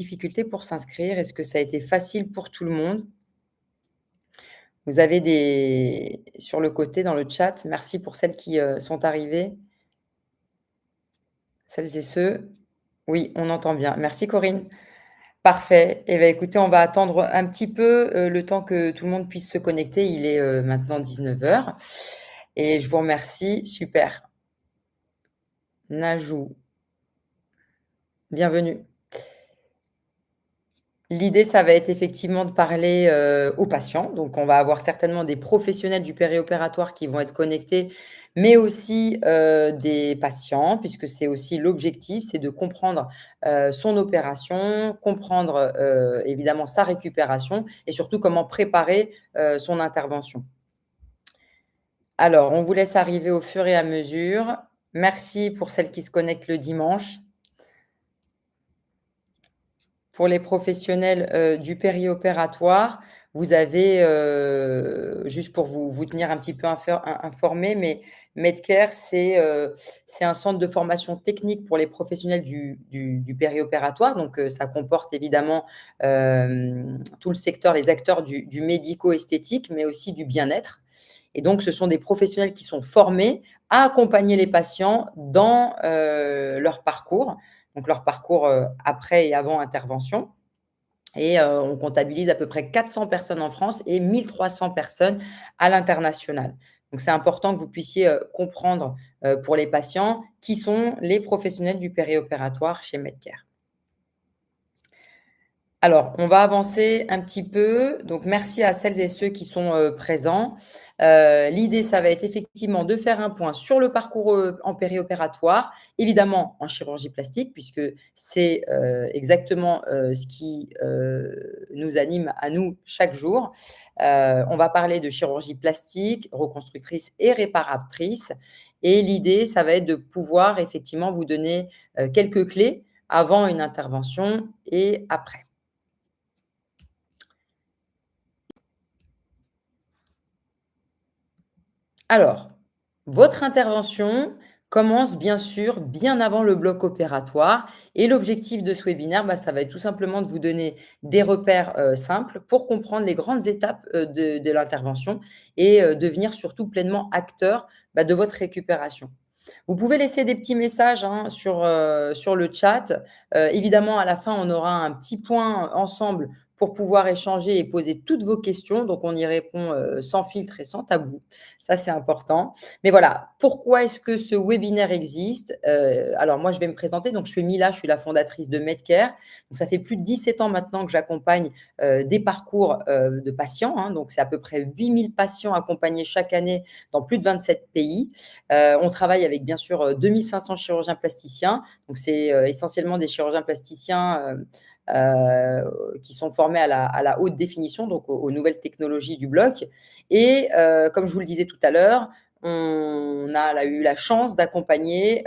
difficultés pour s'inscrire? Est-ce que ça a été facile pour tout le monde? Vous avez des sur le côté dans le chat, merci pour celles qui, sont arrivées. Celles et ceux oui, on entend bien. Merci Corinne. Parfait. Et bah, écoutez, on va attendre un petit peu, le temps que tout le monde puisse se connecter. Il est, maintenant 19 heures et je vous remercie. Super. Najou, bienvenue. L'idée, ça va être effectivement de parler, aux patients. Donc on va avoir certainement des professionnels du périopératoire qui vont être connectés, mais aussi, des patients puisque c'est aussi l'objectif, c'est de comprendre, son opération, comprendre, évidemment sa récupération et surtout comment préparer, son intervention. Alors, on vous laisse arriver au fur et à mesure. Merci pour celles qui se connectent le dimanche. Pour les professionnels, du périopératoire, vous avez, juste pour vous tenir un petit peu informés, mais Medcare, c'est un centre de formation technique pour les professionnels du périopératoire. Donc, ça comporte évidemment, tout le secteur, les acteurs du médico-esthétique, mais aussi du bien-être. Et donc, ce sont des professionnels qui sont formés à accompagner les patients dans, leur parcours, donc leur parcours, après et avant intervention. Et on comptabilise à peu près 400 personnes en France et 1 300 personnes à l'international. Donc c'est important que vous puissiez, comprendre, pour les patients, qui sont les professionnels du périopératoire chez Medcare. Alors, on va avancer un petit peu. Donc merci à celles et ceux qui sont, présents. L'idée, ça va être effectivement de faire un point sur le parcours, en périopératoire, évidemment en chirurgie plastique puisque c'est, exactement, ce qui, nous anime à nous chaque jour. On va parler de chirurgie plastique, reconstructrice et réparatrice et l'idée, ça va être de pouvoir effectivement vous donner, quelques clés avant une intervention et après. Alors, votre intervention commence bien sûr bien avant le bloc opératoire et l'objectif de ce webinaire, bah, ça va être tout simplement de vous donner des repères, simples pour comprendre les grandes étapes, de l'intervention et devenir surtout pleinement acteur, bah, de votre récupération. Vous pouvez laisser des petits messages, hein, sur le chat. Évidemment, à la fin, on aura un petit point ensemble pour pouvoir échanger et poser toutes vos questions. Donc, on y répond, sans filtre et sans tabou. Ça, c'est important. Mais voilà, pourquoi est-ce que ce webinaire existe? Alors moi, je vais me présenter. Donc, je suis Mila, je suis la fondatrice de Medcare. Donc, ça fait plus de 17 ans maintenant que j'accompagne, des parcours, de patients, hein. Donc, c'est à peu près 8 000 patients accompagnés chaque année dans plus de 27 pays. On travaille avec bien sûr, 2 500 chirurgiens plasticiens. Donc c'est, essentiellement des chirurgiens plasticiens, qui sont formés à la haute définition, donc aux nouvelles technologies du bloc et comme je vous le disais tout à l'heure, on a là eu la chance d'accompagner,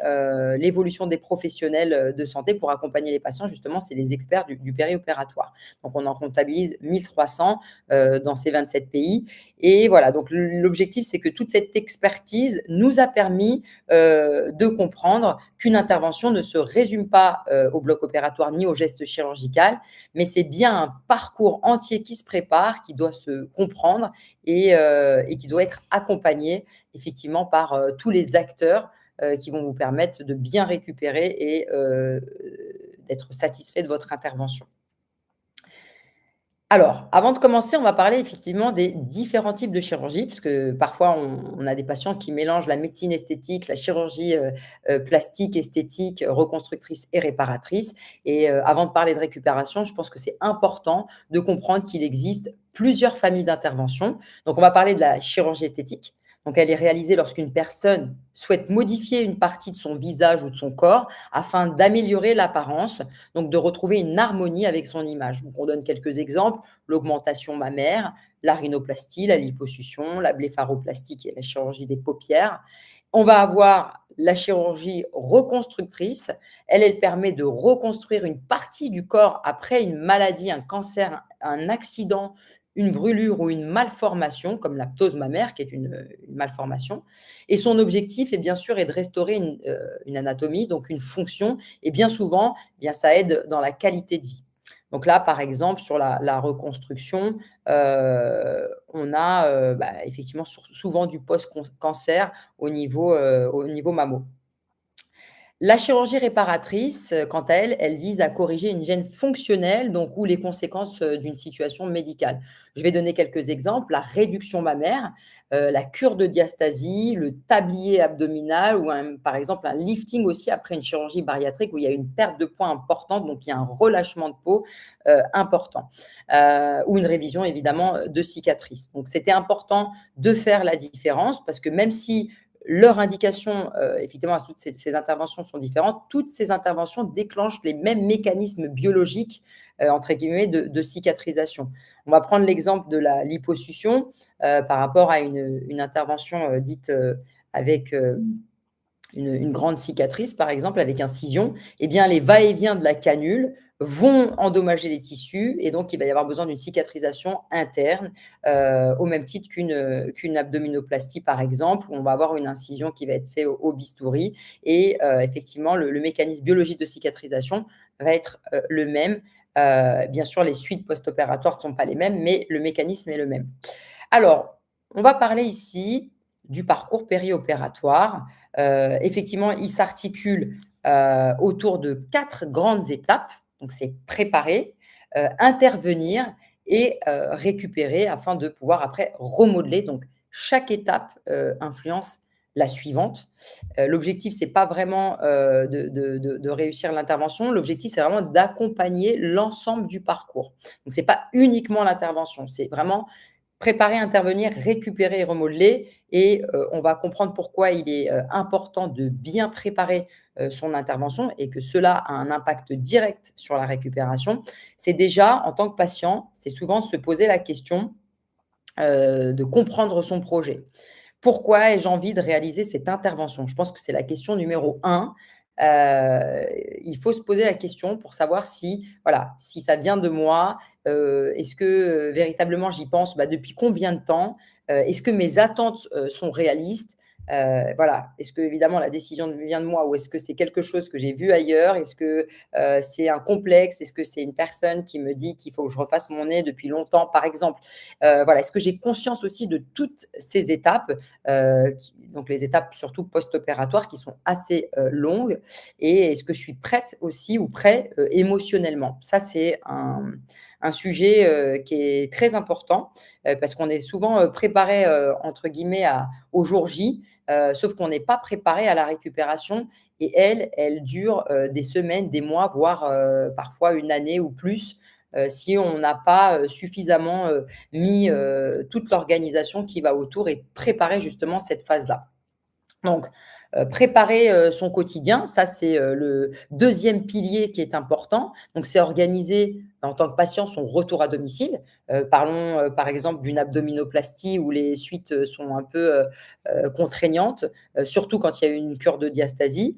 l'évolution des professionnels, de santé pour accompagner les patients. Justement, c'est des experts du périopératoire. Donc on en comptabilise 1 300, dans ces 27 pays et voilà, donc l'objectif, c'est que toute cette expertise nous a permis, de comprendre qu'une intervention ne se résume pas, au bloc opératoire ni au geste chirurgical, mais c'est bien un parcours entier qui se prépare, qui doit se comprendre et qui doit être accompagné effectivement par, tous les acteurs, qui vont vous permettre de bien récupérer et d'être satisfait de votre intervention. Alors, avant de commencer, on va parler effectivement des différents types de chirurgie, puisque parfois on a des patients qui mélangent la médecine esthétique, la chirurgie, plastique, esthétique, reconstructrice et réparatrice et avant de parler de récupération, je pense que c'est important de comprendre qu'il existe plusieurs familles d'interventions. Donc on va parler de la chirurgie esthétique. Donc elle est réalisée lorsqu'une personne souhaite modifier une partie de son visage ou de son corps afin d'améliorer l'apparence, donc de retrouver une harmonie avec son image. Donc on donne quelques exemples l'augmentation mammaire, la rhinoplastie, la liposuction, la blépharoplastie qui est la chirurgie des paupières. On va avoir la chirurgie reconstructrice. Elle permet de reconstruire une partie du corps après une maladie, un cancer, un accident, une brûlure ou une malformation, comme la ptose mammaire, qui est une malformation. Et son objectif, est bien sûr, est de restaurer une anatomie, donc une fonction. Et bien souvent, eh bien, ça aide dans la qualité de vie. Donc là, par exemple, sur la reconstruction, on a, effectivement souvent du post cancer au niveau mammo. La chirurgie réparatrice, quant à elle, elle vise à corriger une gêne fonctionnelle, donc ou les conséquences, d'une situation médicale. Je vais donner quelques exemples, la réduction mammaire, la cure de diastasie, le tablier abdominal ou par exemple, un lifting aussi après une chirurgie bariatrique où il y a une perte de poids importante, donc il y a un relâchement de peau, important, ou une révision évidemment, de cicatrices. Donc c'était important de faire la différence parce que même si leur indication, effectivement, à toutes ces interventions sont différentes. Toutes ces interventions déclenchent les mêmes mécanismes biologiques, entre guillemets, de cicatrisation. On va prendre l'exemple de la liposuction, par rapport à une intervention, dite, avec, une grande cicatrice, par exemple, avec incision, eh bien, les va-et-vient de la canule vont endommager les tissus et donc il va y avoir besoin d'une cicatrisation interne, au même titre qu'une abdominoplastie, par exemple, où on va avoir une incision qui va être faite au bistouri et effectivement, le mécanisme biologique de cicatrisation va être, le même. Bien sûr, les suites post-opératoires ne sont pas les mêmes, mais le mécanisme est le même. Alors, on va parler ici du parcours périopératoire. Effectivement, il s'articule, autour de 4 grandes étapes. Donc c'est préparer, intervenir et récupérer afin de pouvoir après remodeler. Donc chaque étape, influence la suivante. L'objectif, c'est pas vraiment, de réussir l'intervention. L'objectif, c'est vraiment d'accompagner l'ensemble du parcours. Donc c'est pas uniquement l'intervention, c'est vraiment préparer, intervenir, récupérer et remodeler et on va comprendre pourquoi il est, important de bien préparer, son intervention et que cela a un impact direct sur la récupération. C'est déjà, en tant que patient, c'est souvent se poser la question, de comprendre son projet. Pourquoi ai-je envie de réaliser cette intervention? Je pense que c'est la question numéro un. Il faut se poser la question pour savoir si, voilà, si ça vient de moi, est-ce que, véritablement j'y pense, depuis combien de temps? Est-ce que mes attentes, sont réalistes? Voilà, est-ce que évidemment la décision vient de moi ou est-ce que c'est quelque chose que j'ai vu ailleurs? Est-ce que, c'est un complexe? Est-ce que c'est une personne qui me dit qu'il faut que je refasse mon nez depuis longtemps, par exemple? Voilà, est-ce que j'ai conscience aussi de toutes ces étapes, donc les étapes surtout post-opératoires qui sont assez, longues et est-ce que je suis prête aussi ou prêt, émotionnellement? Ça, c'est un sujet, qui est très important, parce qu'on est souvent, préparé, entre guillemets à «au jour J», sauf qu'on n'est pas préparé à la récupération et elle dure, des semaines, des mois, voire, parfois une année ou plus, si on n'a pas, suffisamment, mis, toute l'organisation qui va autour et préparer justement cette phase-là. Donc, préparer, son quotidien, ça c'est, le deuxième pilier qui est important. Donc c'est organiser en tant que patient son retour à domicile. Parlons, par exemple d'une abdominoplastie où les suites, sont un peu, contraignantes, surtout quand il y a une cure de diastasie.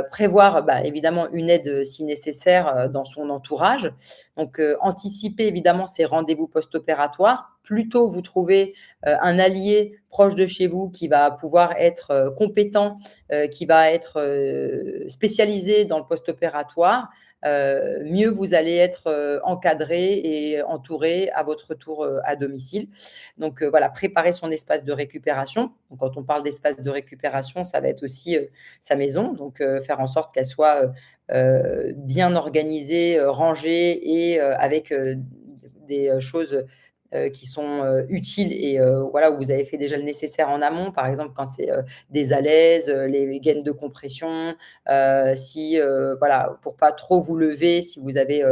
Prévoir, évidemment une aide, si nécessaire, dans son entourage. Donc, anticiper évidemment ces rendez-vous post-opératoires. Plus tôt vous trouvez, un allié proche de chez vous qui va pouvoir être, compétent, qui va être, spécialisé dans le post-opératoire, mieux vous allez être, encadré et entouré à votre retour, à domicile. Donc, voilà, préparer son espace de récupération. Donc quand on parle d'espace de récupération, ça va être aussi, sa maison, donc faire en sorte qu'elle soit, bien organisée, rangée et avec, des, choses qui sont, utiles et voilà, où vous avez fait déjà le nécessaire en amont. Par exemple, quand c'est, des alaises, les gaines de compression, si, voilà, pour pas trop vous lever, si vous avez,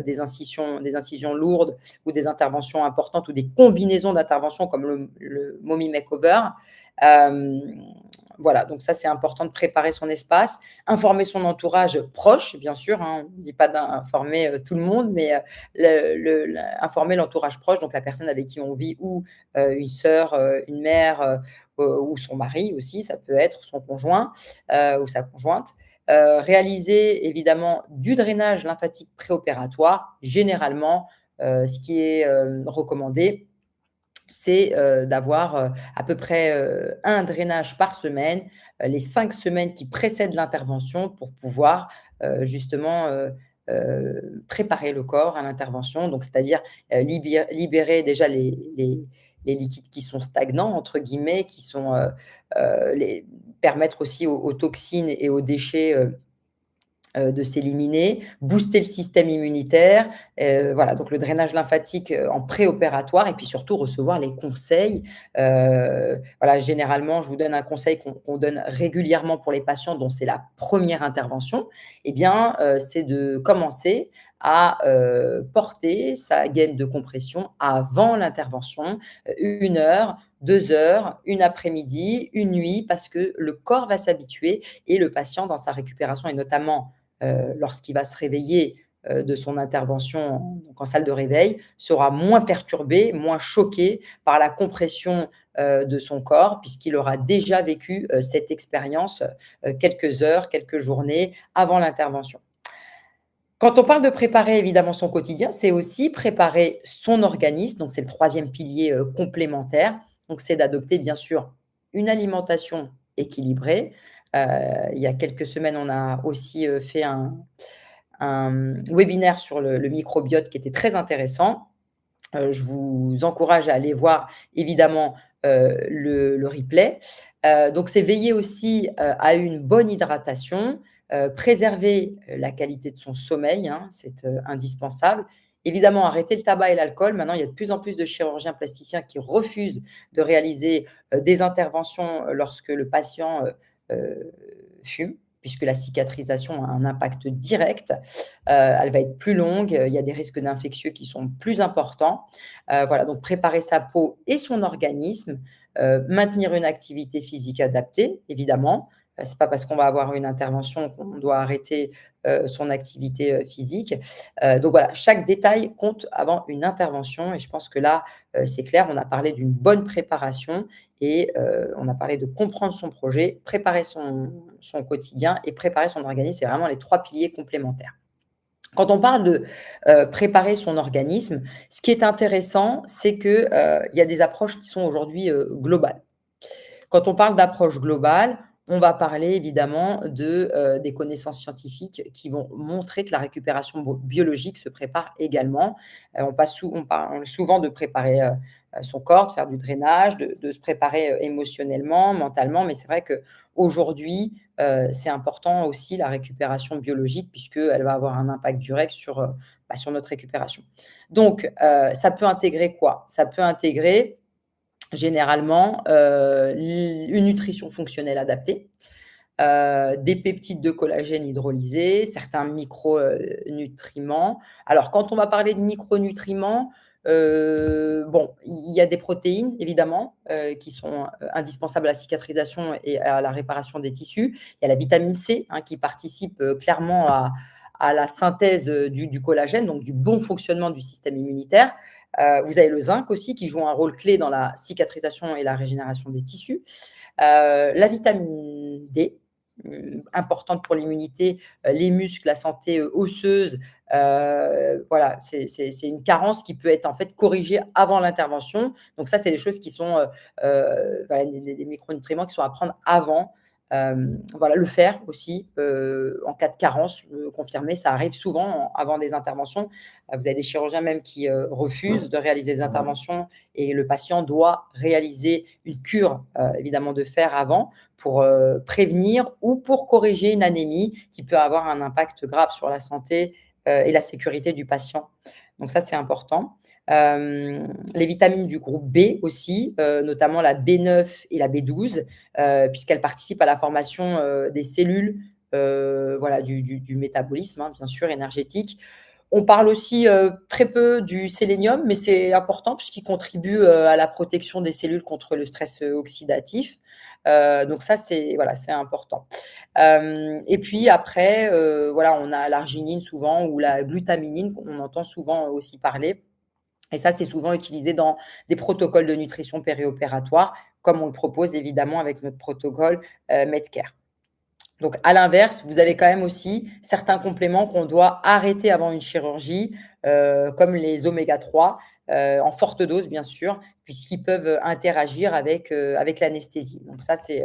des incisions lourdes ou des interventions importantes ou des combinaisons d'interventions comme le mommy makeover. Hem, voilà, donc ça, c'est important de préparer son espace, informer son entourage proche, bien sûr, hein. On ne dit pas d'informer, tout le monde, mais informer l'entourage proche, donc la personne avec qui on vit ou une sœur, une mère, ou son mari aussi, ça peut être son conjoint, ou sa conjointe. Réaliser évidemment du drainage lymphatique préopératoire. Généralement, ce qui est, recommandé, c'est, d'avoir, à peu près, 1 drainage par semaine, les 5 semaines qui précèdent l'intervention pour pouvoir, justement, préparer le corps à l'intervention, donc c'est-à-dire, libérer déjà les liquides qui sont «stagnants» entre guillemets, qui sont, les permettre aussi aux toxines et aux déchets, de s'éliminer, booster le système immunitaire, voilà, donc le drainage lymphatique, en préopératoire et puis surtout recevoir les conseils. Voilà, généralement, je vous donne un conseil qu'on donne régulièrement pour les patients dont c'est la première intervention, et bien, c'est de commencer à, porter sa gaine de compression avant l'intervention, 1 heure, 2 heures, une après-midi, une nuit, parce que le corps va s'habituer et le patient dans sa récupération et notamment lorsqu'il va se réveiller, de son intervention donc en salle de réveil, sera moins perturbé, moins choqué par la compression, de son corps puisqu'il aura déjà vécu, cette expérience, quelques heures, quelques journées avant l'intervention. Quand on parle de préparer évidemment son quotidien, c'est aussi préparer son organisme, donc c'est le troisième pilier, complémentaire. Donc c'est d'adopter bien sûr une alimentation équilibrée. Heu, il y a quelques semaines, on a aussi, fait un webinaire sur le microbiote qui était très intéressant. Je vous encourage à aller voir évidemment, le replay. Donc c'est veiller aussi, à une bonne hydratation, préserver, la qualité de son sommeil, hein, c'est, indispensable. Évidemment, arrêter le tabac et l'alcool. Maintenant, il y a de plus en plus de chirurgiens plasticiens qui refusent de réaliser, des interventions, lorsque le patient, fume, puisque la cicatrisation a un impact direct. Elle va être plus longue, il y a des risques d'infectieux qui sont plus importants. Voilà, donc préparer sa peau et son organisme, maintenir une activité physique adaptée, évidemment. C'est pas parce qu'on va avoir une intervention qu'on doit arrêter, son activité, physique. Donc voilà, chaque détail compte avant une intervention et je pense que là, c'est clair. On a parlé d'une bonne préparation et on a parlé de comprendre son projet, préparer son quotidien et préparer son organisme. C'est vraiment les 3 piliers complémentaires. Quand on parle de, préparer son organisme, ce qui est intéressant, c'est que, il y a des approches qui sont aujourd'hui, globales. Quand on parle d'approche globale, on va parler évidemment des connaissances scientifiques qui vont montrer que la récupération biologique se prépare également. On parle souvent de préparer, son corps, de faire du drainage, de se préparer, émotionnellement, mentalement, mais c'est vrai qu'aujourd'hui, c'est important aussi la récupération biologique puisqu'elle va avoir un impact direct sur, sur notre récupération. Donc, ça peut intégrer quoi? Ça peut intégrer généralement, une nutrition fonctionnelle adaptée, des peptides de collagène hydrolysés, certains nutriments. Alors quand on va parler de micronutriments, bon, il y a des protéines évidemment, qui sont, indispensables à la cicatrisation et à la réparation des tissus. Il y a la vitamine C, hein, qui participe, clairement à la synthèse, du collagène, donc du bon fonctionnement du système immunitaire. Vous avez le zinc aussi qui joue un rôle clé dans la cicatrisation et la régénération des tissus. La vitamine D, importante pour l'immunité, les muscles, la santé, osseuse, voilà, c'est une carence qui peut être en fait corrigée avant l'intervention. Donc ça, c'est des choses qui sont, voilà, des micronutriments qui sont à prendre avant. Voilà, le fer aussi, en cas de carence, confirmée, ça arrive souvent avant des interventions. Vous avez des chirurgiens même qui, refusent de réaliser des interventions et le patient doit réaliser une cure, évidemment de fer avant pour, prévenir ou pour corriger une anémie qui peut avoir un impact grave sur la santé, et la sécurité du patient. Donc ça, c'est important. Les vitamines du groupe B aussi, notamment la B9 et la B12, puisqu'elles participent à la formation, des cellules, voilà, du métabolisme, hein, bien sûr, énergétique. On parle aussi, très peu du sélénium, mais c'est important puisqu'il contribue, à la protection des cellules contre le stress, oxydatif. Donc ça, c'est voilà, c'est important. Et puis après, voilà, on a l'arginine souvent ou la glutaminine qu'on entend souvent aussi parler. Et ça, c'est souvent utilisé dans des protocoles de nutrition périopératoire, comme on le propose évidemment avec notre protocole, Medcare. Donc à l'inverse, vous avez quand même aussi certains compléments qu'on doit arrêter avant une chirurgie, comme les oméga 3, en forte dose bien sûr, puisqu'ils peuvent interagir avec l'anesthésie. Donc ça, c'est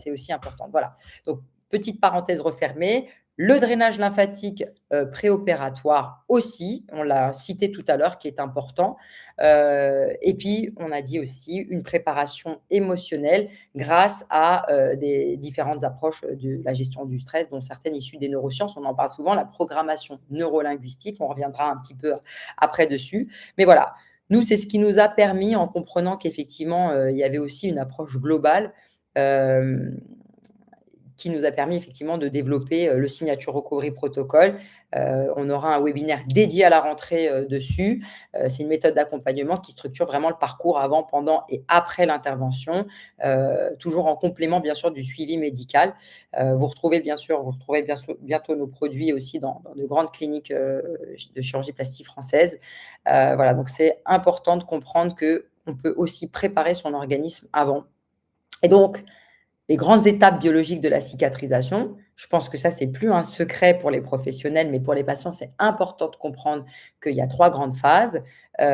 aussi important. Voilà. Donc petite parenthèse refermée, Le drainage lymphatique, préopératoire aussi, on l'a cité tout à l'heure, qui est important. Et puis on a dit aussi une préparation émotionnelle grâce à, des différentes approches, de la gestion du stress, dont certaines issues des neurosciences. On en parle souvent, la programmation neurolinguistique, on reviendra un petit peu après dessus. Mais voilà, nous, c'est ce qui nous a permis, en comprenant qu'effectivement, il y avait aussi une approche globale, hem qui nous a permis effectivement de développer, le Signature Recovery Protocol. On aura un webinaire dédié à la rentrée, dessus. C'est une méthode d'accompagnement qui structure vraiment le parcours avant, pendant et après l'intervention, toujours en complément bien sûr du suivi médical. Vous retrouverez bientôt nos produits aussi dans de grandes cliniques, de chirurgie plastique française. Voilà, donc c'est important de comprendre qu'on peut aussi préparer son organisme avant et donc les grandes étapes biologiques de la cicatrisation, je pense que ça, c'est plus un secret pour les professionnels, mais pour les patients, c'est important de comprendre qu'il y a 3 grandes phases. Il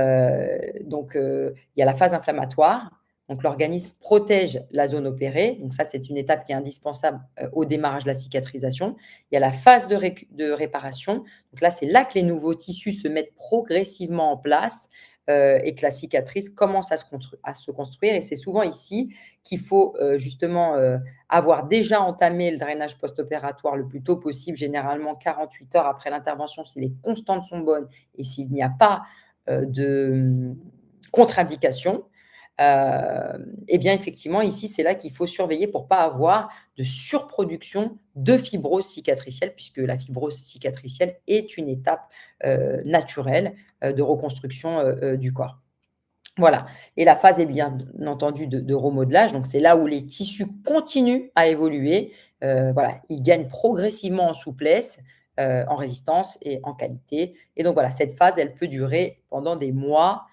y a la phase inflammatoire, donc l'organisme protège la zone opérée, donc ça, c'est une étape qui est indispensable, au démarrage de la cicatrisation. Il y a la phase de réparation, donc là, c'est là que les nouveaux tissus se mettent progressivement en place, et que la cicatrice commence à se construire et c'est souvent ici qu'il faut, justement, avoir déjà entamé le drainage post-opératoire le plus tôt possible, généralement 48 heures après l'intervention si les constantes sont bonnes et s'il n'y a pas, contre-indication. Et bien effectivement ici, c'est là qu'il faut surveiller pour pas avoir de surproduction de fibrose cicatricielle puisque la fibrose cicatricielle est une étape, naturelle, de reconstruction, du corps. Voilà, et la phase est bien entendu de remodelage, donc c'est là où les tissus continuent à évoluer. Voilà, ils gagnent progressivement en souplesse, en résistance et en qualité et donc voilà, cette phase, elle peut durer pendant des mois,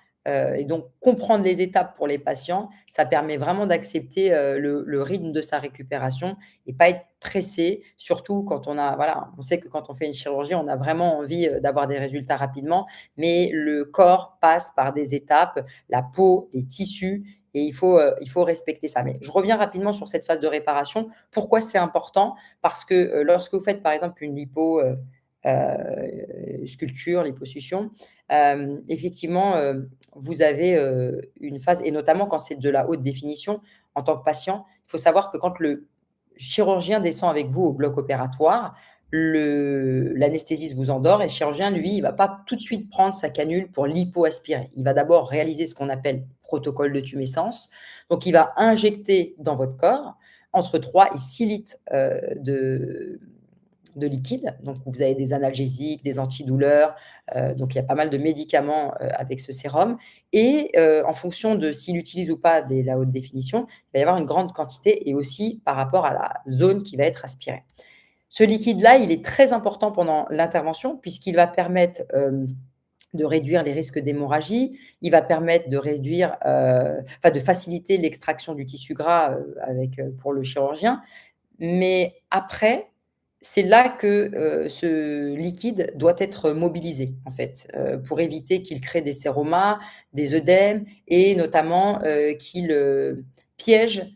et donc comprendre les étapes pour les patients, ça permet vraiment d'accepter, le rythme de sa récupération et pas être pressé, surtout quand on sait que quand on fait une chirurgie, on a vraiment envie, d'avoir des résultats rapidement, mais le corps passe par des étapes, la peau, les tissus et il faut respecter ça. Mais je reviens rapidement sur cette phase de réparation. Pourquoi c'est important? Parce que, lorsque vous faites par exemple une sculpture, liposuction, effectivement, vous avez, une phase et notamment quand c'est de la haute définition, en tant que patient, il faut savoir que quand le chirurgien descend avec vous au bloc opératoire, l'anesthésiste vous endort et le chirurgien, lui, il va pas tout de suite prendre sa canule pour lipoaspirer. Il va d'abord réaliser ce qu'on appelle protocole de tumescence. Donc il va injecter dans votre corps entre 3 et 6 litres, de liquide. Donc vous avez des analgésiques, des antidouleurs, donc il y a pas mal de médicaments, avec ce sérum et en fonction de s'il utilise ou pas la haute définition, il va y avoir une grande quantité et aussi par rapport à la zone qui va être aspirée. Ce liquide-là, il est très important pendant l'intervention puisqu'il va permettre, de réduire les risques d'hémorragie. Il va permettre de réduire, de faciliter l'extraction du tissu gras, pour le chirurgien. Mais après, c'est là que, ce liquide doit être mobilisé, en fait, pour éviter qu'il crée des séromas, des œdèmes et notamment, qu'il, piège,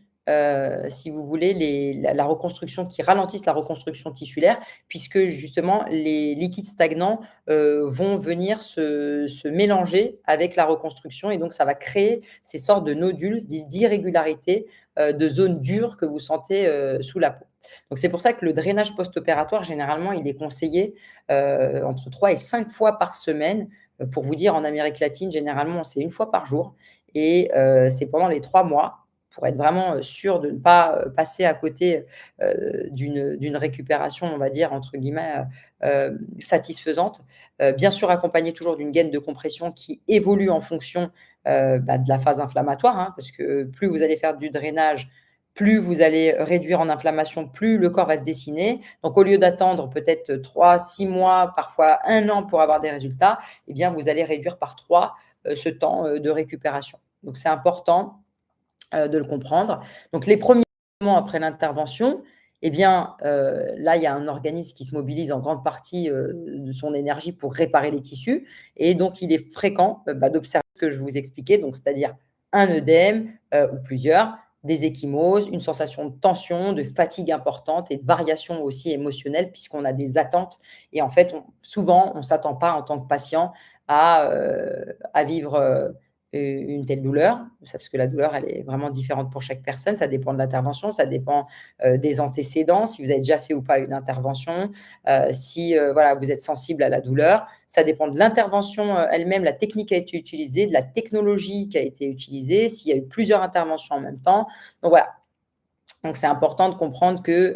si vous voulez, la reconstruction, qui ralentisse la reconstruction tissulaire puisque justement les liquides stagnants, vont venir se mélanger avec la reconstruction et donc ça va créer ces sortes de nodules, d'irrégularités, de zones dures que vous sentez, sous la peau. Donc c'est pour ça que le drainage post-opératoire, généralement, il est conseillé, entre 3 et 5 fois par semaine. Pour vous dire, en Amérique latine, généralement, c'est 1 fois par jour et c'est pendant les 3 mois pour être vraiment, sûr de ne pas, passer à côté, d'une récupération, on va dire, entre guillemets, satisfaisante. Bien sûr accompagné toujours d'une gaine de compression qui évolue en fonction, de la phase inflammatoire, hein, parce que plus vous allez faire du drainage, plus vous allez réduire en inflammation, plus le corps va se dessiner. Donc au lieu d'attendre peut-être 3, 6 mois, parfois 1 an pour avoir des résultats, eh bien vous allez réduire par 3, ce temps, de récupération. Donc c'est important, de le comprendre. Donc les premiers moments après l'intervention, eh bien, là, il y a un organisme qui se mobilise en grande partie, de son énergie pour réparer les tissus et donc il est fréquent, d'observer ce que je vous expliquais, donc c'est-à-dire un œdème, ou plusieurs, des ecchymoses, une sensation de tension, de fatigue importante et de variation aussi émotionnelle puisqu'on a des attentes et en fait, souvent, on ne s'attend pas en tant que patient à vivre, une telle douleur. Ça parce que la douleur, elle est vraiment différente pour chaque personne. Ça dépend de l'intervention, ça dépend, des antécédents, si vous avez déjà fait ou pas une intervention, si, voilà, vous êtes sensible à la douleur. Ça dépend de l'intervention, elle-même, la technique qui a été utilisée, de la technologie qui a été utilisée, s'il y a eu plusieurs interventions en même temps. Donc voilà, donc c'est important de comprendre que,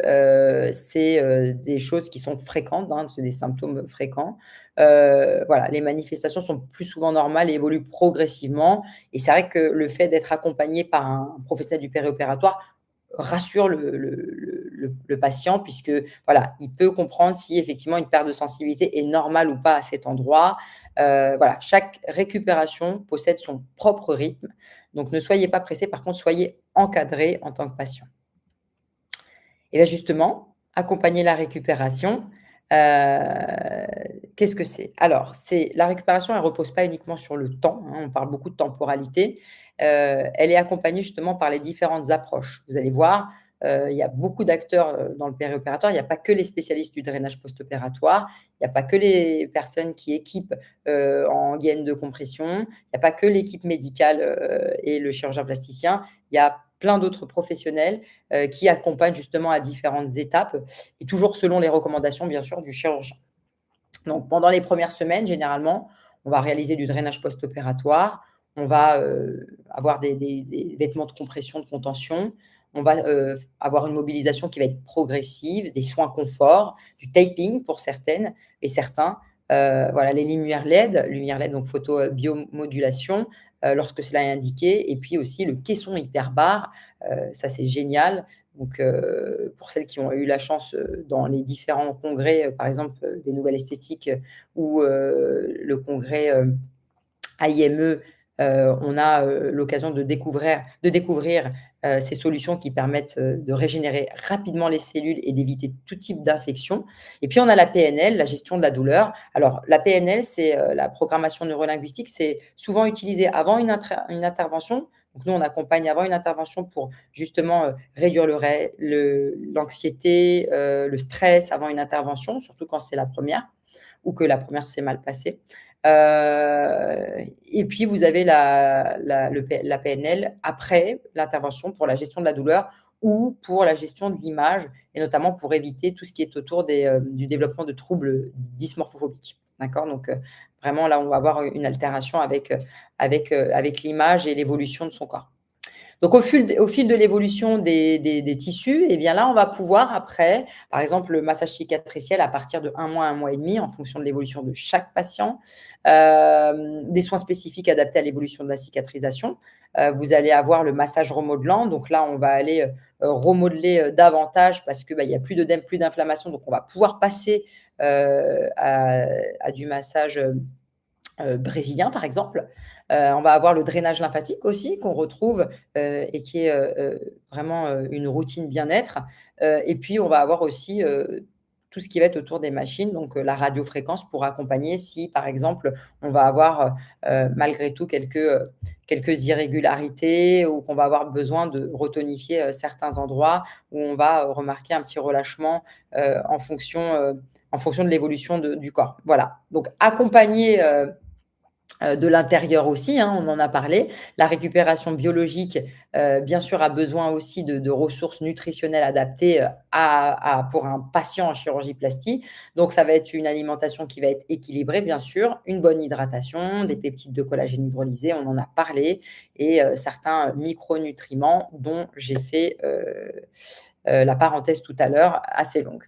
c'est, des choses qui sont fréquentes, hein, c'est des symptômes fréquents. Voilà, les manifestations sont plus souvent normales et évoluent progressivement et c'est vrai que le fait d'être accompagné par un professionnel du périopératoire rassure le patient puisque, voilà, il peut comprendre si effectivement une perte de sensibilité est normale ou pas à cet endroit. Voilà, chaque récupération possède son propre rythme, donc ne soyez pas pressé, par contre, soyez encadré en tant que patient. Et bien justement, accompagner la récupération, qu'est-ce que c'est? Alors, c'est la récupération, elle repose pas uniquement sur le temps, hein, on parle beaucoup de temporalité, elle est accompagnée justement par les différentes approches. Vous allez voir, il y a beaucoup d'acteurs, dans le périopératoire, il y a pas que les spécialistes du drainage post-opératoire, il y a pas que les personnes qui équipent, en gaine de compression, il y a pas que l'équipe médicale, et le chirurgien plasticien, il y a plein d'autres professionnels qui accompagnent justement à différentes étapes et toujours selon les recommandations, bien sûr, du chirurgien. Donc pendant les premières semaines, généralement, on va réaliser du drainage post-opératoire, on va, avoir des vêtements de compression, de contention, on va, avoir une mobilisation qui va être progressive, des soins confort, du taping pour certaines et certains, voilà, les lumières LED, donc photo, biomodulation, lorsque cela est indiqué et puis aussi le caisson hyperbare, ça c'est génial. Donc, pour celles qui ont eu la chance, dans les différents congrès, par exemple, des nouvelles esthétiques, ou le congrès, AIME, on a, l'occasion de découvrir, ces solutions qui permettent, de régénérer rapidement les cellules et d'éviter tout type d'infection. Et puis on a la PNL, la gestion de la douleur. Alors la PNL, c'est, la programmation neurolinguistique, c'est souvent utilisé avant une intervention. Donc nous, on accompagne avant une intervention pour justement, réduire l'anxiété, le stress avant une intervention, surtout quand c'est la première ou que la première s'est mal passée. Et puis vous avez la PNL après l'intervention pour la gestion de la douleur ou pour la gestion de l'image et notamment pour éviter tout ce qui est autour du développement de troubles dysmorphophobiques. D'accord? Donc, vraiment là, on va avoir une altération avec l'image et l'évolution de son corps. Donc au fil de l'évolution des tissus et bien là, on va pouvoir après, par exemple, le massage cicatriciel à partir de 1 mois et demi, en fonction de l'évolution de chaque patient, des soins spécifiques adaptés à l'évolution de la cicatrisation. Vous allez avoir le massage remodelant, donc là, on va aller, remodeler, davantage parce que, bah, il y a plus d'œdème, plus d'inflammation, donc on va pouvoir passer, à du massage, brésilien, par exemple. On va avoir le drainage lymphatique aussi qu'on retrouve, et qui est, vraiment, une routine bien-être. Et puis on va avoir aussi, tout ce qui va être autour des machines, donc la radiofréquence pour accompagner si, par exemple, on va avoir, malgré tout quelques irrégularités ou qu'on va avoir besoin de retonifier, certains endroits où on va, remarquer un petit relâchement, en fonction de l'évolution du corps. Voilà, donc accompagner, de l'intérieur aussi, hein, on en a parlé. La récupération biologique, bien sûr, a besoin aussi de ressources nutritionnelles adaptées, pour un patient en chirurgie plastique. Donc ça va être une alimentation qui va être équilibrée, bien sûr, une bonne hydratation, des peptides de collagène hydrolysés, on en a parlé et certains micronutriments dont j'ai fait, la parenthèse tout à l'heure, assez longue.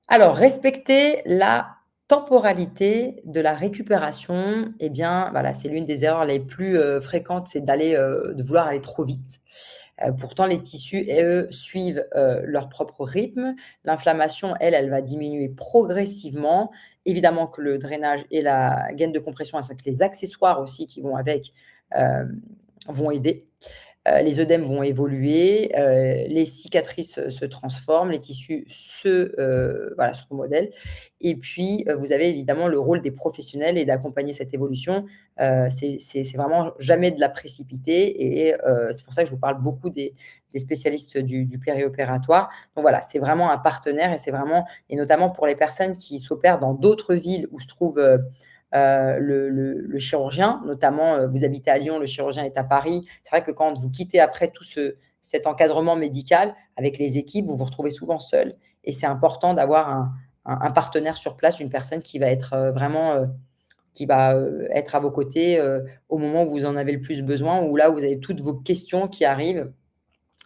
Alors, respecter la temporalité de la récupération, eh bien, voilà, c'est l'une des erreurs les plus, fréquentes, c'est de vouloir aller trop vite. Pourtant les tissus, eux, suivent, leur propre rythme. L'inflammation, elle va diminuer progressivement. Évidemment que le drainage et la gaine de compression ainsi que les accessoires aussi qui vont avec, vont aider. les œdèmes vont évoluer, les cicatrices, se transforment, les tissus voilà, se remodèlent et puis, vous avez évidemment le rôle des professionnels et d'accompagner cette évolution. C'est vraiment jamais de la précipiter et c'est pour ça que je vous parle beaucoup des spécialistes du périopératoire. Donc voilà, c'est vraiment un partenaire et c'est vraiment et notamment pour les personnes qui s'opèrent dans d'autres villes où se trouve, le chirurgien, notamment, vous habitez à Lyon, le chirurgien est à Paris. C'est vrai que quand vous quittez après tout cet encadrement médical avec les équipes, vous vous retrouvez souvent seul et c'est important d'avoir un partenaire sur place, une personne qui va être, vraiment, qui va, être à vos côtés, au moment où vous en avez le plus besoin ou là où vous avez toutes vos questions qui arrivent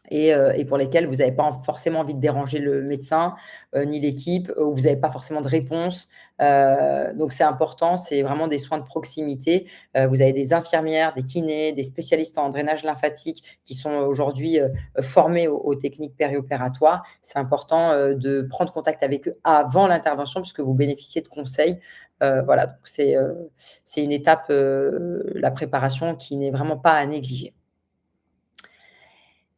et pour lesquels vous n'avez pas forcément envie de déranger le médecin, ni l'équipe, où vous n'avez pas forcément de réponse. Donc c'est important, c'est vraiment des soins de proximité. Vous avez des infirmières, des kinés, des spécialistes en drainage lymphatique qui sont aujourd'hui, formés aux techniques périopératoires. C'est important, de prendre contact avec eux avant l'intervention puisque vous bénéficiez de conseils. Voilà, donc c'est une étape, la préparation qui n'est vraiment pas à négliger.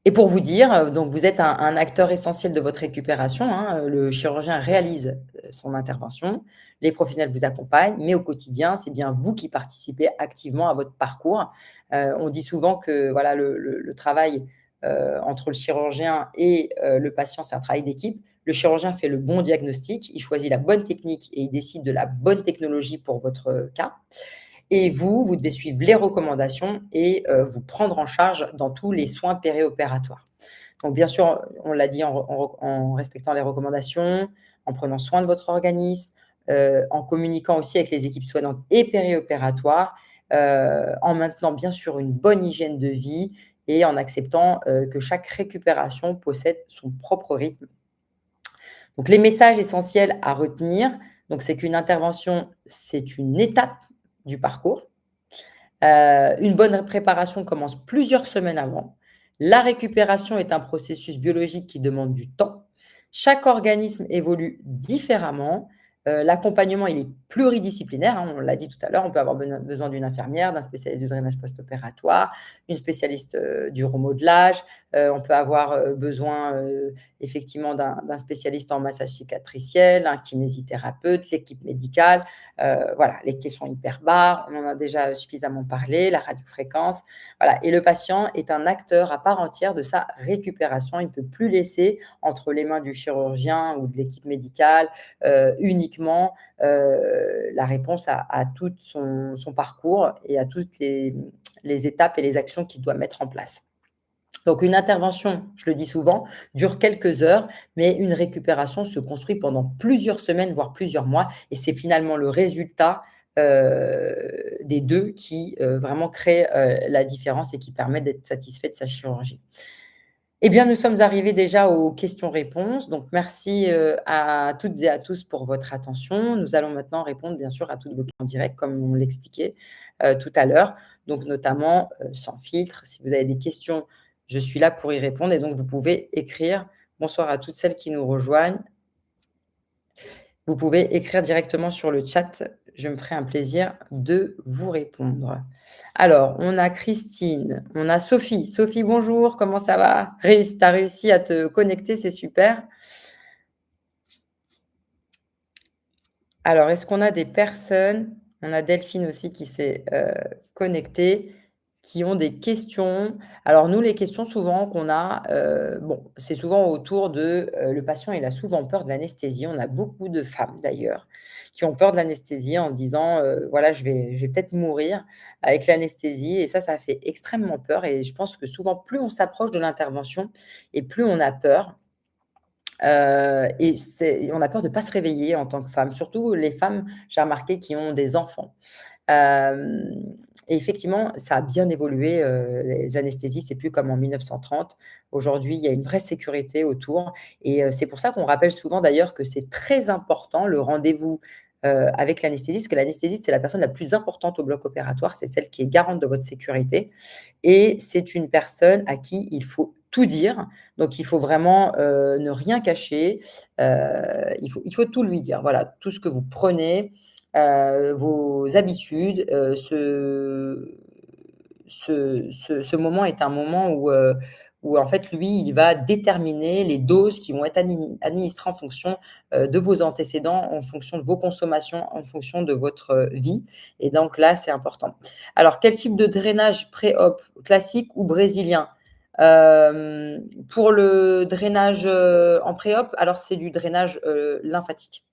Et pour vous dire, donc vous êtes un acteur essentiel de votre récupération, hein, le chirurgien réalise, son intervention, les professionnels vous accompagnent, mais au quotidien, c'est bien vous qui participez activement à votre parcours. On dit souvent que voilà le travail, entre le chirurgien et le patient, c'est un travail d'équipe. Le chirurgien fait le bon diagnostic, il choisit la bonne technique et il décide de la bonne technologie pour votre, cas. Et vous, vous devez suivre les recommandations et vous prendre en charge dans tous les soins périopératoires. Donc bien sûr, on l'a dit en respectant les recommandations, en prenant soin de votre organisme, en communiquant aussi avec les équipes soignantes et périopératoires, en maintenant bien sûr une bonne hygiène de vie et en acceptant, que chaque récupération possède son propre rythme. Donc les messages essentiels à retenir, donc c'est qu'une intervention, c'est une étape du parcours. Une bonne préparation commence plusieurs semaines avant. La récupération est un processus biologique qui demande du temps. Chaque organisme évolue différemment. L'accompagnement, il est pluridisciplinaire, hein, on l'a dit tout à l'heure, on peut avoir besoin d'une infirmière, d'un spécialiste du drainage post-opératoire, une spécialiste, du remodelage, on peut avoir, besoin, effectivement d'un spécialiste en massage cicatriciel, un kinésithérapeute, l'équipe médicale. Voilà, les caissons hyperbares, on en a déjà suffisamment parlé, la radiofréquence, voilà et le patient est un acteur à part entière de sa récupération. Il ne peut plus laisser entre les mains du chirurgien ou de l'équipe médicale, uniquement, la réponse à tout son parcours et à toutes les étapes et les actions qu'il doit mettre en place. Donc une intervention, je le dis souvent, dure quelques heures, mais une récupération se construit pendant plusieurs semaines, voire plusieurs mois et c'est finalement le résultat, des 2 qui, vraiment crée, la différence et qui permet d'être satisfait de sa chirurgie. Eh bien, nous sommes arrivés déjà aux questions-réponses, donc merci, à toutes et à tous pour votre attention. Nous allons maintenant répondre bien sûr à toutes vos questions en direct comme on l'expliquait, tout à l'heure, donc notamment, sans filtre. Si vous avez des questions, je suis là pour y répondre et donc vous pouvez écrire. Bonsoir à toutes celles qui nous rejoignent. Vous pouvez écrire directement sur le chat, je me ferai un plaisir de vous répondre. Alors, on a Christine, on a Sophie. Sophie, bonjour, comment ça va? Tu as réussi à te connecter, c'est super. Alors, est-ce qu'on a des personnes on a Delphine aussi qui s'est, connectée, qui ont des questions. Alors nous, les questions souvent qu'on a, bon, c'est souvent autour de, le patient, il a souvent peur de l'anesthésie. On a beaucoup de femmes d'ailleurs, qui ont peur de l'anesthésie en se disant, «Voilà, je vais peut-être mourir avec l'anesthésie» et ça fait extrêmement peur et je pense que souvent, plus on s'approche de l'intervention et plus on a peur. Et on a peur de ne pas se réveiller en tant que femme, surtout les femmes, j'ai remarqué, qui ont des enfants. Hem et effectivement, ça a bien évolué, les anesthésies, c'est plus comme en 1930. Aujourd'hui, il y a une vraie sécurité autour et c'est pour ça qu'on rappelle souvent d'ailleurs que c'est très important le rendez-vous, avec l'anesthésiste, parce que l'anesthésiste, c'est la personne la plus importante au bloc opératoire, c'est celle qui est garante de votre sécurité et c'est une personne à qui il faut tout dire. Donc il faut vraiment, ne rien cacher, il faut tout lui dire. Voilà, tout ce que vous prenez, vos habitudes, ce moment est un moment où en fait, lui, il va déterminer les doses qui vont être administrées en fonction, de vos antécédents, en fonction de vos consommations, en fonction de votre, vie et donc là, c'est important. Alors quel type de drainage pré-op, classique ou brésilien? Pour le drainage, en pré-op, alors c'est du drainage, lymphatique.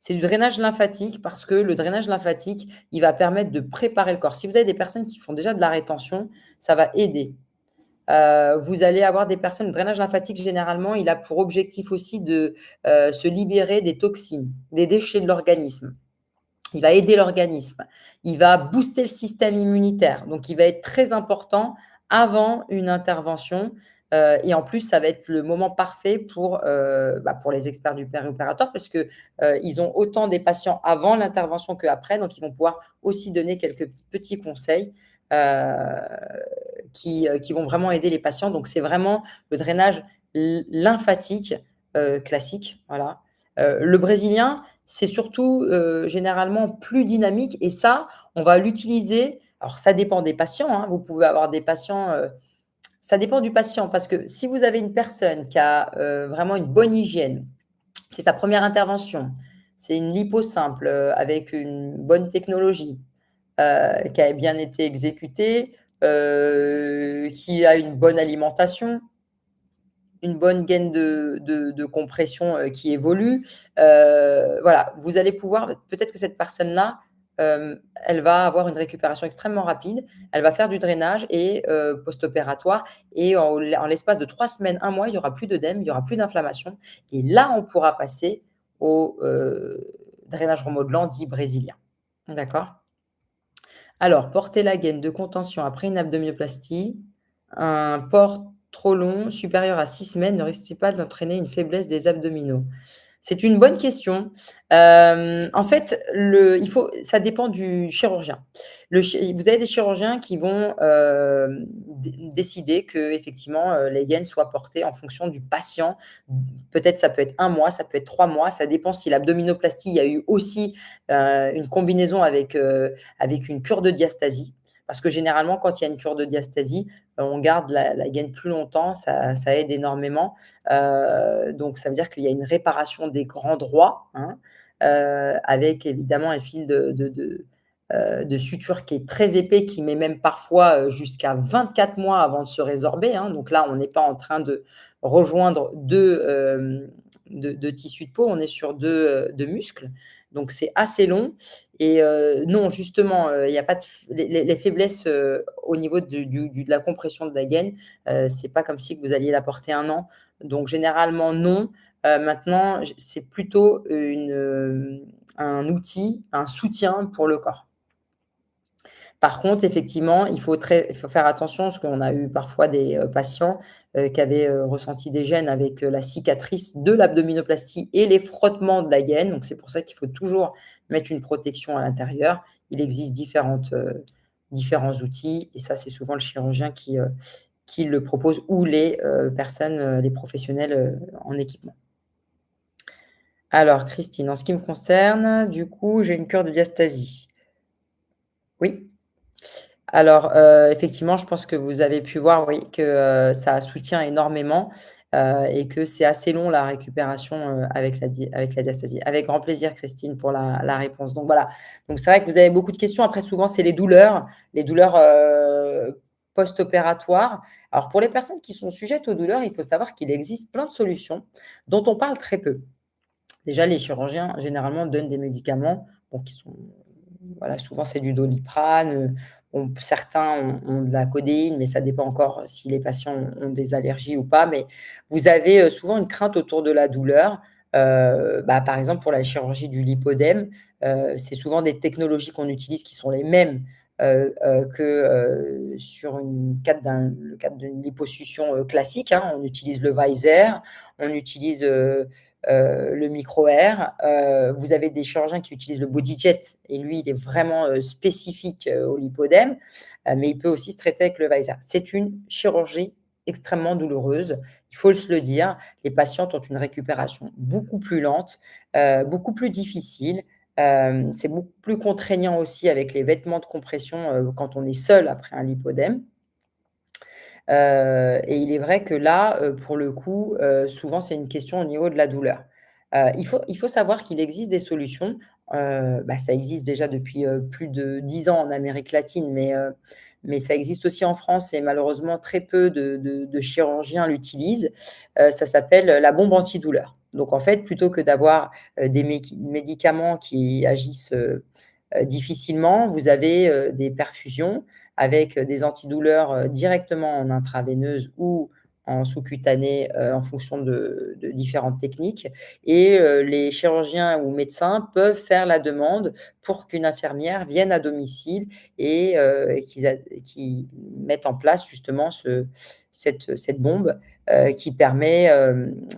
C'est du drainage lymphatique parce que le drainage lymphatique, il va permettre de préparer le corps. Si vous avez des personnes qui font déjà de la rétention, ça va aider. Vous allez avoir des personnes le drainage lymphatique généralement, il a pour objectif aussi de, se libérer des toxines, des déchets de l'organisme. Il va aider l'organisme, il va booster le système immunitaire, donc il va être très important avant une intervention, et en plus, ça va être le moment parfait pour les experts du péri-opératoire parce que, ils ont autant des patients avant l'intervention qu'après, donc ils vont pouvoir aussi donner quelques petits conseils, heu, qui vont vraiment aider les patients. Donc c'est vraiment le drainage lymphatique, classique, voilà. Le brésilien, c'est surtout, généralement plus dynamique et ça, on va l'utiliser alors ça dépend des patients, hein. Vous pouvez avoir des patients, ça dépend du patient parce que si vous avez une personne qui a, vraiment une bonne hygiène, c'est sa première intervention, c'est une lipo simple, avec une bonne technologie, qui a bien été exécutée, qui a une bonne alimentation, une bonne gaine de compression, qui évolue. Voilà, vous allez pouvoir peut-être que cette personne-là, elle va avoir une récupération extrêmement rapide. Elle va faire du drainage et post-opératoire et en l'espace de 3 semaines, un mois, il y aura plus d'œdème, il y aura plus d'inflammation et là, on pourra passer au, drainage remodelant dit brésilien. D'accord? Alors, porter la gaine de contention après une abdominoplastie, un port trop long, supérieur à 6 semaines, ne risque-t-il pas d'entraîner une faiblesse des abdominaux? C'est une bonne question. En fait, ça dépend du chirurgien. Vous avez des chirurgiens qui vont, décider qu'effectivement, les gaines soient portées en fonction du patient. Peut-être ça peut être un mois, ça peut être 3 mois, ça dépend si l'abdominoplastie, il y a eu aussi, une combinaison avec une cure de diastasie. Parce que généralement, quand il y a une cure de diastasie, on garde la gaine plus longtemps, ça aide énormément. Donc ça veut dire qu'il y a une réparation des grands droits, hein, avec évidemment un fil de suture qui est très épais, qui met même parfois, jusqu'à 24 mois avant de se résorber, hein. Donc là, on n'est pas en train de rejoindre 2 de tissus de peau, on est sur 2 muscles. Donc c'est assez long et non, justement, il y a pas de f les faiblesses, au niveau de la compression de la gaine, c'est pas comme si que vous alliez la porter 1 an. Donc généralement non. Maintenant, c'est plutôt un outil, un soutien pour le corps. Par contre, effectivement, il faut faire attention parce qu'on a eu parfois des, patients, qui avaient, ressenti des gènes avec, la cicatrice de l'abdominoplastie et les frottements de la gaine. Donc c'est pour ça qu'il faut toujours mettre une protection à l'intérieur. Il existe différents outils et ça, c'est souvent le chirurgien qui le propose ou les, personnes, les professionnels, en équipement. Alors Christine, en ce qui me concerne, du coup, j'ai une cure de diastasie. Oui. Alors, effectivement, je pense que vous avez pu voir, oui, que, ça soutient énormément, et que c'est assez long la récupération, avec la diastasie. Avec grand plaisir Christine pour la réponse. Donc voilà, donc c'est vrai que vous avez beaucoup de questions. Après souvent c'est les douleurs, post-opératoires. Alors pour les personnes qui sont sujettes aux douleurs, il faut savoir qu'il existe plein de solutions dont on parle très peu. Déjà les chirurgiens généralement donnent des médicaments, bon qui sont voilà, souvent c'est du Doliprane, certains ont de la codéine, mais ça dépend encore si les patients ont des allergies ou pas. Mais vous avez, souvent une crainte autour de la douleur. Par exemple, pour la chirurgie du lipodème, c'est souvent des technologies qu'on utilise qui sont les mêmes, que, sur le cadre d'une liposuction, classique, hein. On utilise le Weiser, on utilise, le micro-air. Vous avez des chirurgiens qui utilisent le BodyJet et lui, il est vraiment, spécifique, au lipodème, mais il peut aussi se traiter avec le Weiser. C'est une chirurgie extrêmement douloureuse, il faut se le dire. Les patientes ont une récupération beaucoup plus lente, beaucoup plus difficile, C'est beaucoup plus contraignant aussi avec les vêtements de compression, quand on est seul après un lipœdème. Et il est vrai que là, pour le coup, souvent c'est une question au niveau de la douleur. Il faut savoir qu'il existe des solutions. Ça existe déjà depuis, plus de 10 ans en Amérique latine, mais ça existe aussi en France et malheureusement très peu de chirurgiens l'utilisent. Ça s'appelle la bombe antidouleur. Donc en fait, plutôt que d'avoir, des médicaments qui agissent, difficilement, vous avez, des perfusions avec, des antidouleurs, directement en intraveineuse ou en sous-cutané, en fonction de différentes techniques et les chirurgiens ou médecins peuvent faire la demande pour qu'une infirmière vienne à domicile et qu'ils mettent en place justement cette bombe, qui permet,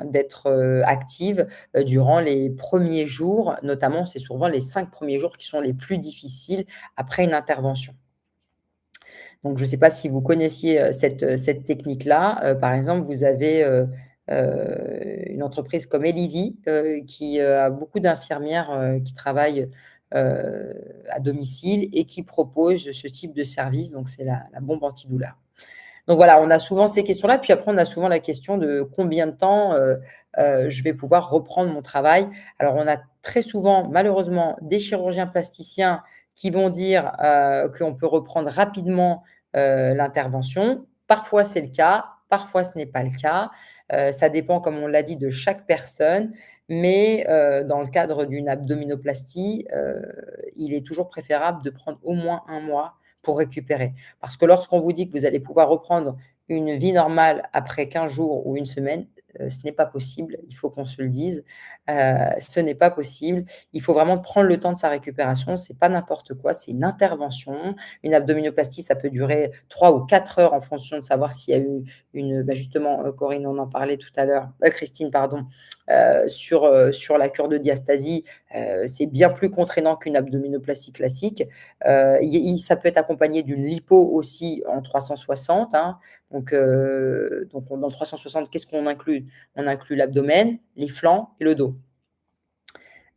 d'être, active, durant les premiers jours, notamment c'est souvent les 5 premiers jours qui sont les plus difficiles après une intervention. Donc je ne sais pas si vous connaissiez, cette technique-là. Par exemple, vous avez, une entreprise comme Elivi, qui, a beaucoup d'infirmières, qui travaillent, à domicile et qui propose ce type de service, donc c'est la bombe antidouleur. Donc voilà, on a souvent ces questions-là, puis après on a souvent la question de combien de temps, je vais pouvoir reprendre mon travail. Alors on a très souvent, malheureusement, des chirurgiens plasticiens qui vont dire, qu'on peut reprendre rapidement, l'intervention. Parfois c'est le cas, parfois ce n'est pas le cas. Ça dépend, comme on l'a dit, de chaque personne, mais dans le cadre d'une abdominoplastie, il est toujours préférable de prendre au moins 1 mois pour récupérer. Parce que lorsqu'on vous dit que vous allez pouvoir reprendre une vie normale après 15 jours ou une semaine, ce n'est pas possible, il faut qu'on se le dise. Ce n'est pas possible. Il faut vraiment prendre le temps de sa récupération, c'est pas n'importe quoi, c'est une intervention. Une abdominoplastie, ça peut durer 3 ou 4 heures en fonction de savoir s'il y a eu justement, Corinne, on en parlait tout à l'heure, Christine, pardon, sur la cure de diastasie, c'est bien plus contraignant qu'une abdominoplastie classique. Il ça peut être accompagné d'une lipo aussi en 360, hein. Donc dans 360, qu'est-ce qu'on inclut? On inclut l'abdomen, les flancs et le dos.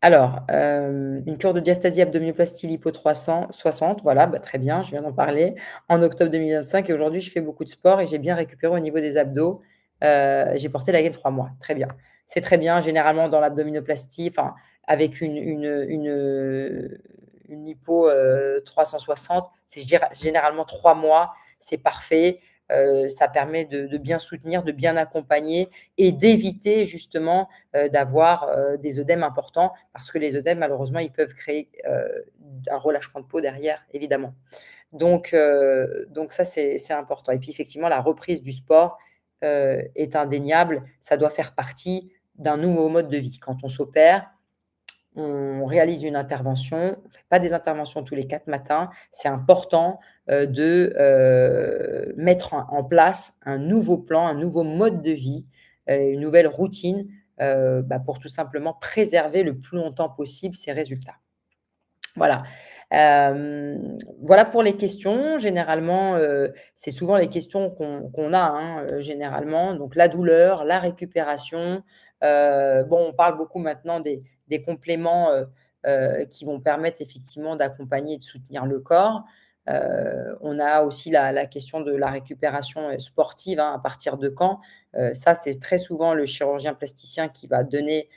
Alors, une cure de diastasie abdominoplastie lipo 360, voilà, bah, très bien, je viens d'en parler, en octobre 2025 et aujourd'hui je fais beaucoup de sport et j'ai bien récupéré au niveau des abdos. J'ai porté la gaine 3 mois, très bien. C'est très bien, généralement dans l'abdominoplastie, enfin avec une lipo, 360, c'est généralement 3 mois, c'est parfait. Ça permet de bien soutenir, de bien accompagner et d'éviter justement, d'avoir, des œdèmes importants parce que les œdèmes malheureusement, ils peuvent créer, un relâchement de peau derrière, évidemment. Donc ça, c'est important et puis effectivement, la reprise du sport, est indéniable. Ça doit faire partie d'un nouveau mode de vie. Quand on s'opère, on réalise une intervention, on ne fait pas des interventions tous les 4 matins. C'est important, de, mettre en place un nouveau plan, un nouveau mode de vie, une nouvelle routine, pour tout simplement préserver le plus longtemps possible ses résultats. Voilà. Voilà pour les questions. Généralement, c'est souvent les questions qu'on a, hein, généralement. Donc la douleur, la récupération. Bon, on parle beaucoup maintenant des compléments, qui vont permettre effectivement d'accompagner et de soutenir le corps. On a aussi la question de la récupération, sportive, hein, à partir de quand? Ça, c'est très souvent le chirurgien plasticien qui va donner,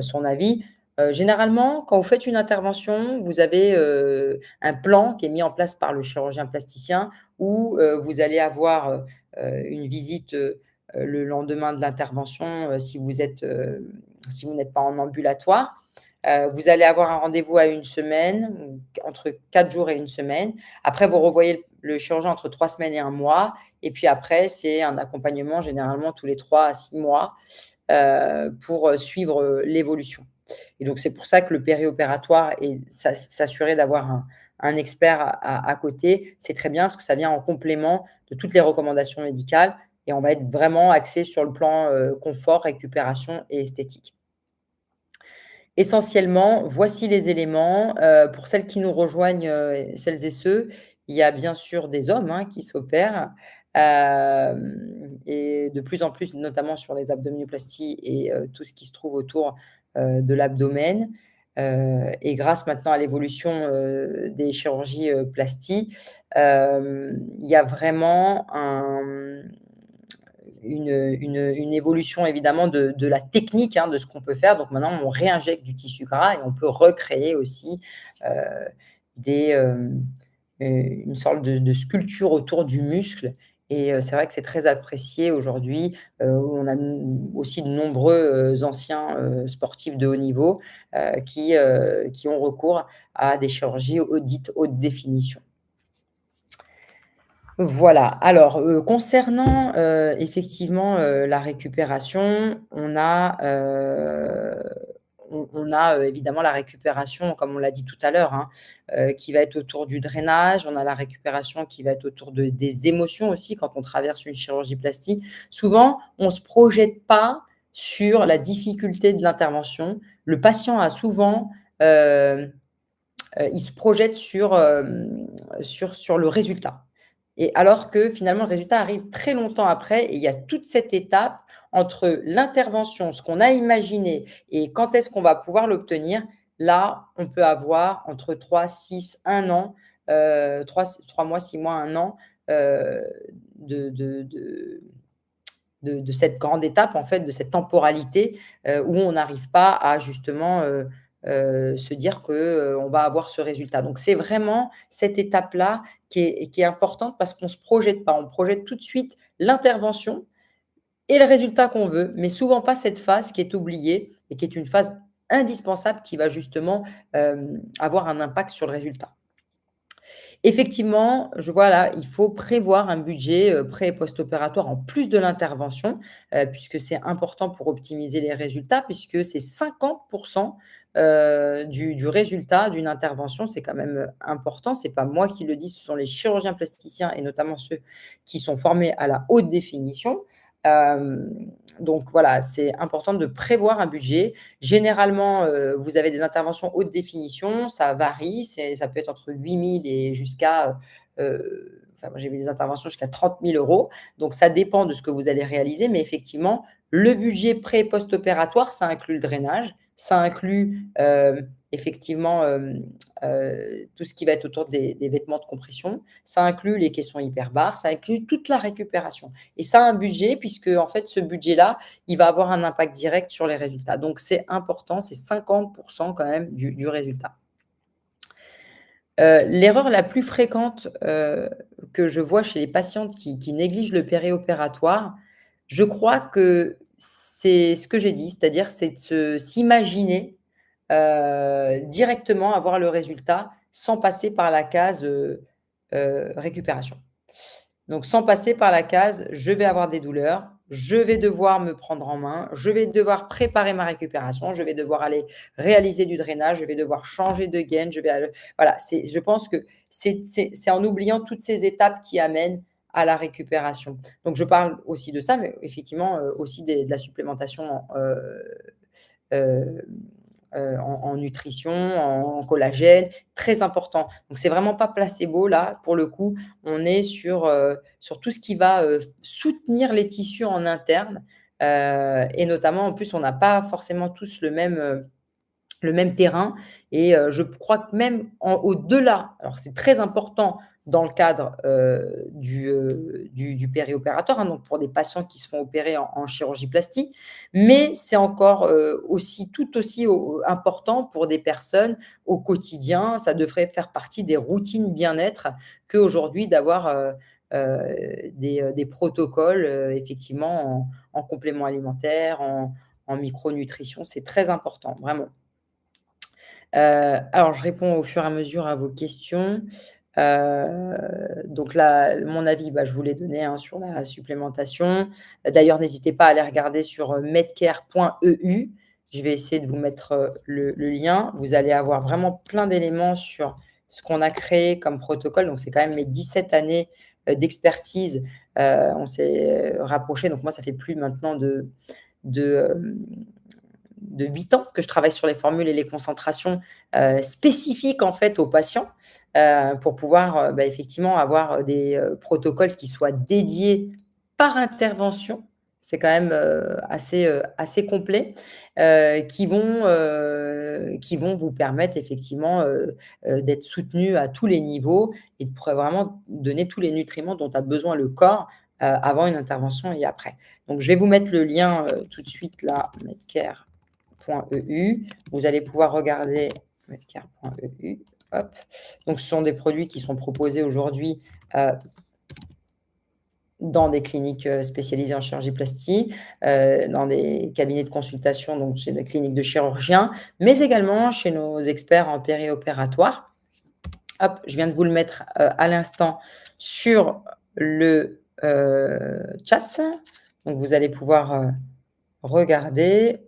son avis. Généralement, quand vous faites une intervention, vous avez, un plan qui est mis en place par le chirurgien plasticien où, vous allez avoir, une visite, le lendemain de l'intervention, si vous n'êtes pas en ambulatoire. Vous allez avoir un rendez-vous à une semaine, ou entre 4 jours et une semaine. Après, vous revoyez le chirurgien entre 3 semaines et un mois et puis après, c'est un accompagnement généralement tous les 3 à 6 mois, pour, suivre, l'évolution. Et donc, c'est pour ça que le périopératoire et s'assurer d'avoir un expert à côté, c'est très bien parce que ça vient en complément de toutes les recommandations médicales et on va être vraiment axé sur le plan, confort, récupération et esthétique. Essentiellement, voici les éléments, pour celles qui nous rejoignent, celles et ceux, il y a bien sûr des hommes, hein, qui s'opèrent, et de plus en plus, notamment sur les abdominoplasties et tout ce qui se trouve autour, de l'abdomen. Et grâce maintenant à l'évolution, des chirurgies, il y a vraiment une évolution évidemment de la technique, hein, de ce qu'on peut faire. Donc maintenant, on réinjecte du tissu gras et on peut recréer aussi, heu, des, une sorte de sculpture autour du muscle et c'est vrai que c'est très apprécié aujourd'hui, où on a aussi de nombreux, anciens, sportifs de haut niveau, qui ont recours à des chirurgies dites haute définition. Voilà, alors, concernant, effectivement, la récupération, on a évidemment la récupération, comme on l'a dit tout à l'heure, hein, qui va être autour du drainage. On a la récupération qui va être autour des émotions aussi quand on traverse une chirurgie plastique. Souvent, on ne se projette pas sur la difficulté de l'intervention. Le patient a souvent, il se projette sur le résultat et alors que finalement le résultat arrive très longtemps après et il y a toute cette étape entre l'intervention, ce qu'on a imaginé et quand est-ce qu'on va pouvoir l'obtenir. Là, on peut avoir entre 3, 6, 1 an, 3 mois, 6 mois, 1 an, heu, de de de de cette grande étape, en fait, de cette temporalité, où on n'arrive pas à justement, se dire que, on va avoir ce résultat. Donc c'est vraiment cette étape-là qui est importante parce qu'on ne se projette pas. On projette tout de suite l'intervention et le résultat qu'on veut, mais souvent pas cette phase qui est oubliée et qui est une phase indispensable qui va justement, avoir un impact sur le résultat. Effectivement, je vois là, il faut prévoir un budget, pré et post-opératoire en plus de l'intervention, puisque c'est important pour optimiser les résultats, puisque c'est 50 du résultat d'une intervention. C'est quand même, important. C'est pas moi qui le dis, ce sont les chirurgiens plasticiens et notamment ceux qui sont formés à la haute définition. Hem, donc voilà, c'est important de prévoir un budget. Généralement, vous avez des interventions haute définition, ça varie, ça peut être entre 8 000 et jusqu'à, enfin moi j'ai vu des interventions jusqu'à 30 000 €. Donc ça dépend de ce que vous allez réaliser, mais effectivement, le budget pré et post-opératoire, ça inclut le drainage, ça inclut, effectivement, tout ce qui va être autour des vêtements de compression, ça inclut les caissons hyperbares, ça inclut toute la récupération et ça a un budget puisque en fait ce budget-là, il va avoir un impact direct sur les résultats. Donc c'est important, c'est 50 quand même du résultat. L'erreur la plus fréquente, que je vois chez les patientes qui négligent le périopératoire, je crois que c'est ce que j'ai dit, c'est-à-dire c'est de s'imaginer, directement avoir le résultat sans passer par la case, récupération. Donc sans passer par la case: «Je vais avoir des douleurs, je vais devoir me prendre en main, je vais devoir préparer ma récupération, je vais devoir aller réaliser du drainage, je vais devoir changer de gaine, je vais al» voilà, je pense que c'est en oubliant toutes ces étapes qui amènent à la récupération. Donc je parle aussi de ça, mais effectivement, aussi de la supplémentation, heu en nutrition, en collagène, très important. Donc c'est vraiment pas placebo là, pour le coup, on est sur tout ce qui va, soutenir les tissus en interne, et notamment en plus on n'a pas forcément tous le même terrain et je crois que même au-delà, alors c'est très important dans le cadre, du périopératoire, hein, donc pour des patients qui se font opérer en chirurgie plastique, mais c'est encore, aussi tout aussi important pour des personnes au quotidien. Ça devrait faire partie des routines bien-être qu'aujourd'hui d'avoir, des protocoles, effectivement en complément alimentaire, en micronutrition. C'est très important, vraiment. Alors je réponds au fur et à mesure à vos questions. Donc là, mon avis, bah, je vous l'ai donné, hein, sur la supplémentation. D'ailleurs, n'hésitez pas à aller regarder sur, medcare.eu. Je vais essayer de vous mettre, le lien. Vous allez avoir vraiment plein d'éléments sur ce qu'on a créé comme protocole. Donc c'est quand même mes 17 années, d'expertise. On s'est rapprochés, donc moi ça fait plus maintenant de, de 8 ans que je travaille sur les formules et les concentrations, spécifiques en fait aux patients, pour pouvoir, bah, effectivement avoir, des, protocoles qui soient dédiés par intervention. C'est quand même, assez complet, qui vont vous permettre effectivement, d'être soutenu à tous les niveaux et de pourrait vraiment donner tous les nutriments dont a besoin le corps, avant une intervention et après. Donc je vais vous mettre le lien, tout de suite là, medcare.eu. Vous allez pouvoir regarder medcare.eu, hop. Donc ce sont des produits qui sont proposés aujourd'hui, heu, dans des cliniques, spécialisées en chirurgie plastique, dans des cabinets de consultation, donc chez des cliniques de chirurgiens, mais également chez nos experts en périopératoire. Hop, je viens de vous le mettre, à l'instant sur le, chat. Donc vous allez pouvoir, regarder.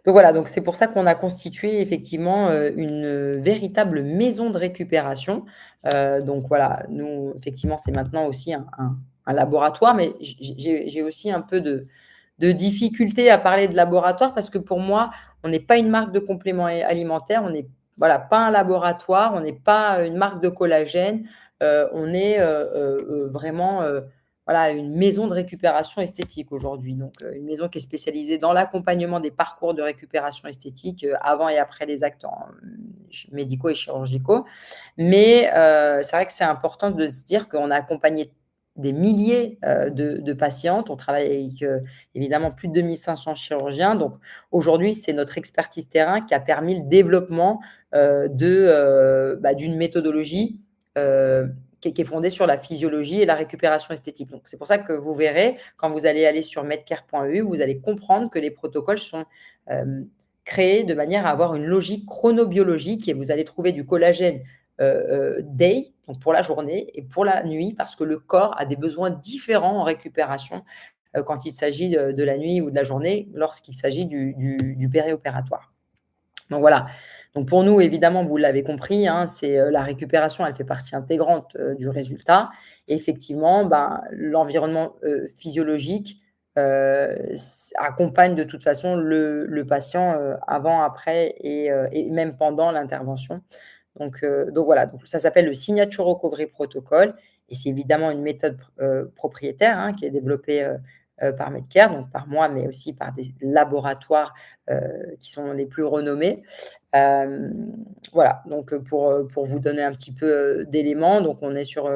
Donc voilà, donc c'est pour ça qu'on a constitué effectivement, une véritable maison de récupération. Donc voilà, nous, effectivement, c'est maintenant aussi un laboratoire, mais j'ai aussi un peu de difficulté à parler de laboratoire parce que pour moi, on n'est pas une marque de compléments alimentaires, on n'est voilà, pas un laboratoire, on n'est pas une marque de collagène, on est, vraiment, voilà, une maison de récupération esthétique aujourd'hui. Donc, une maison qui est spécialisée dans l'accompagnement des parcours de récupération esthétique, avant et après les actes médicaux et chirurgicaux. Mais, c'est vrai que c'est important de se dire qu'on a accompagné des milliers, de patientes. On travaille avec, évidemment plus de 2 500 chirurgiens. Donc aujourd'hui, c'est notre expertise terrain qui a permis le développement, d'une méthodologie, qui est fondée sur la physiologie et la récupération esthétique. Donc c'est pour ça que vous verrez, quand vous allez aller sur medcare.eu, vous allez comprendre que les protocoles sont, hem, créés de manière à avoir une logique chronobiologique et vous allez trouver du collagène, day, donc pour la journée et pour la nuit, parce que le corps a des besoins différents en récupération, quand il s'agit, de la nuit ou de la journée, lorsqu'il s'agit du périopératoire. Donc voilà. Donc pour nous, évidemment, vous l'avez compris, hein, c'est, la récupération, elle fait partie intégrante, du résultat. Et effectivement, ben, l'environnement, physiologique, accompagne de toute façon le patient, avant, après et même pendant l'intervention. Donc voilà, donc ça s'appelle le Signature Recovery Protocol et c'est évidemment une méthode propriétaire, hein, qui est développée, par Medcare, donc par moi, mais aussi par des laboratoires, qui sont les plus renommés. Voilà, donc pour vous donner un petit peu, d'éléments, donc on est sur,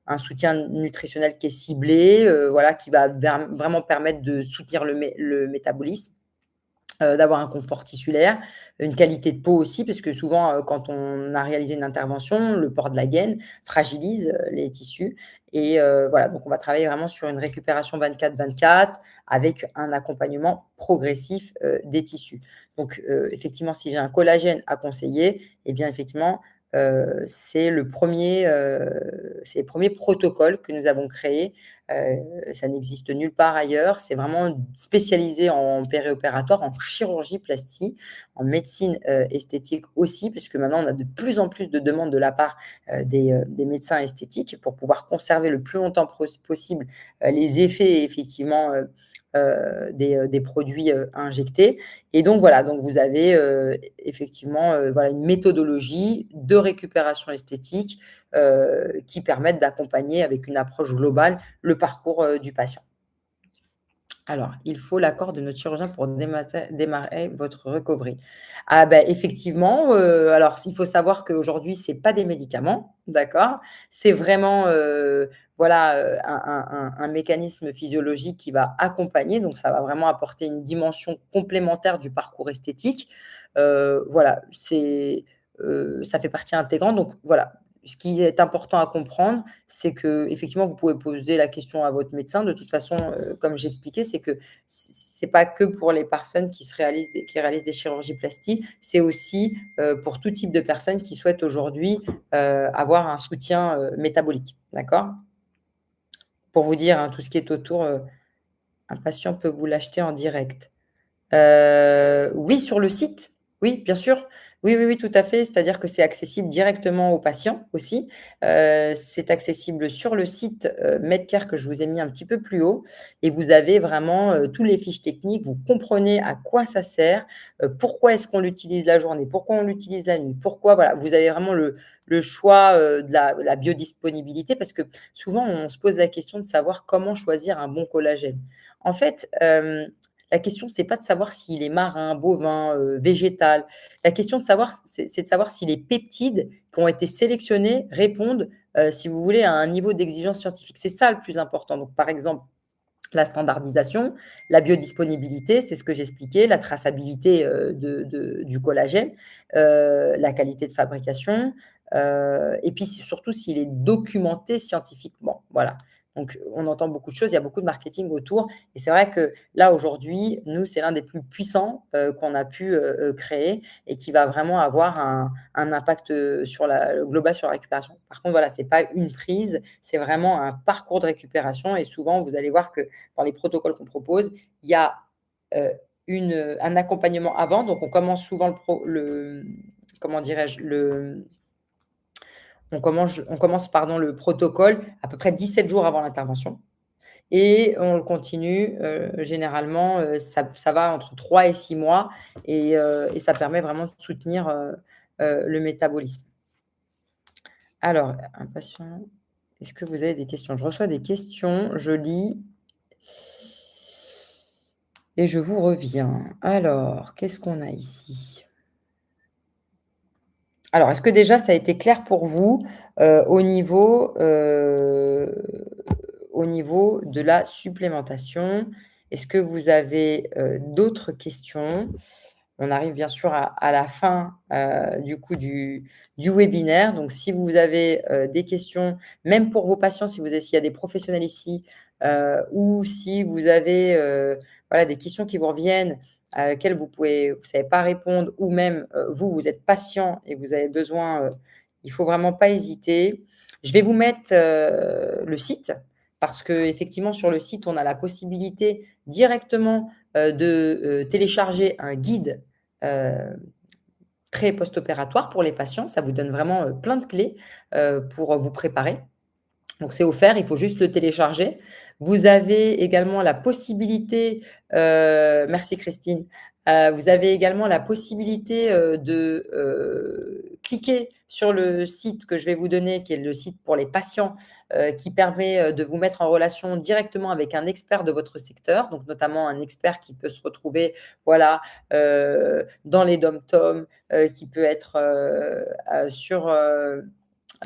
un soutien nutritionnel qui est ciblé, voilà, qui va vraiment permettre de soutenir le métabolisme. D'avoir un confort tissulaire, une qualité de peau aussi, parce que souvent, quand on a réalisé une intervention, le port de la gaine fragilise, les tissus et voilà, donc on va travailler vraiment sur une récupération 24/24 avec un accompagnement progressif, des tissus. Donc effectivement, si j'ai un collagène à conseiller et bien effectivement, c'est le premier protocole que nous avons créé. Ça n'existe nulle part ailleurs. C'est vraiment spécialisé en périopératoire, en chirurgie plastique, en médecine, esthétique aussi, puisque maintenant on a de plus en plus de demandes de la part, des médecins esthétiques pour pouvoir conserver le plus longtemps possible, les effets effectivement, des produits, injectés et donc voilà, donc vous avez, effectivement, voilà une méthodologie de récupération esthétique, qui permettent d'accompagner avec une approche globale le parcours, du patient. Alors, il faut l'accord de notre chirurgien pour démarrer votre recovery. Ah ben effectivement, alors il faut savoir qu'aujourd'hui, c'est pas des médicaments, d'accord? C'est vraiment, voilà, un mécanisme physiologique qui va accompagner, donc ça va vraiment apporter une dimension complémentaire du parcours esthétique. Voilà, ça fait partie intégrante, donc voilà. Ce qui est important à comprendre, c'est qu'effectivement, vous pouvez poser la question à votre médecin. De toute façon, comme j'expliquais, c'est que c'est pas que pour les personnes qui réalisent des chirurgies plastiques, c'est aussi, pour tout type de personnes qui souhaitent aujourd'hui, avoir un soutien, métabolique. D'accord? Pour vous dire, hein, tout ce qui est autour, un patient peut vous l'acheter en direct. Oui, sur le site. Oui, bien sûr. Oui, oui, oui, tout à fait. C'est-à-dire que c'est accessible directement aux patients aussi. C'est accessible sur le site, Medcare que je vous ai mis un petit peu plus haut et vous avez vraiment, tous les fiches techniques. Vous comprenez à quoi ça sert, pourquoi est-ce qu'on l'utilise la journée, pourquoi on l'utilise la nuit, pourquoi voilà, vous avez vraiment le choix, de la biodisponibilité parce que souvent on se pose la question de savoir comment choisir un bon collagène. En fait, la question, c'est pas de savoir s'il est marin, bovin, végétal. La question de savoir, c'est de savoir si les peptides qui ont été sélectionnés répondent, si vous voulez, à un niveau d'exigence scientifique. C'est ça le plus important. Donc, par exemple, la standardisation, la biodisponibilité, c'est ce que j'expliquais, la traçabilité, du collagène, la qualité de fabrication, et puis surtout s'il est documenté scientifiquement. Voilà. Donc on entend beaucoup de choses, il y a beaucoup de marketing autour et c'est vrai que là, aujourd'hui, nous, c'est l'un des plus puissants, qu'on a pu, créer et qui va vraiment avoir un impact, sur la global sur la récupération. Par contre, voilà, c'est pas une prise, c'est vraiment un parcours de récupération et souvent, vous allez voir que dans les protocoles qu'on propose, il y a, heu, un accompagnement avant. Donc on commence souvent comment dirais-je? On commence pardon, le protocole à peu près 17 jours avant l'intervention et on le continue, généralement, ça va entre 3 et 6 mois et ça permet vraiment de soutenir, le métabolisme. Alors, un patient est-ce que vous avez des questions? Je reçois des questions, je lis et je vous reviens. Alors, qu'est-ce qu'on a ici? Alors, est-ce que déjà ça a été clair pour vous, au niveau de la supplémentation? Est-ce que vous avez, d'autres questions? On arrive bien sûr à la fin, du coup du webinaire. Donc si vous avez, des questions, même pour vos patients, s'il y a des professionnels ici, ou si vous avez, voilà, des questions qui vous reviennent, à laquelle vous savez pas répondre ou même, vous êtes patient et vous avez besoin, il faut vraiment pas hésiter. Je vais vous mettre, le site parce qu'effectivement sur le site, on a la possibilité directement, de, télécharger un guide heu, pré et post-opératoire pour les patients. Ça vous donne vraiment, plein de clés, pour vous préparer. Donc c'est offert, il faut juste le télécharger. Vous avez également la possibilité, merci Christine. Vous avez également la possibilité, de, cliquer sur le site que je vais vous donner, qui est le site pour les patients, qui permet, de vous mettre en relation directement avec un expert de votre secteur, donc notamment un expert qui peut se retrouver, voilà, dans les DOM-TOM, qui peut être, sur,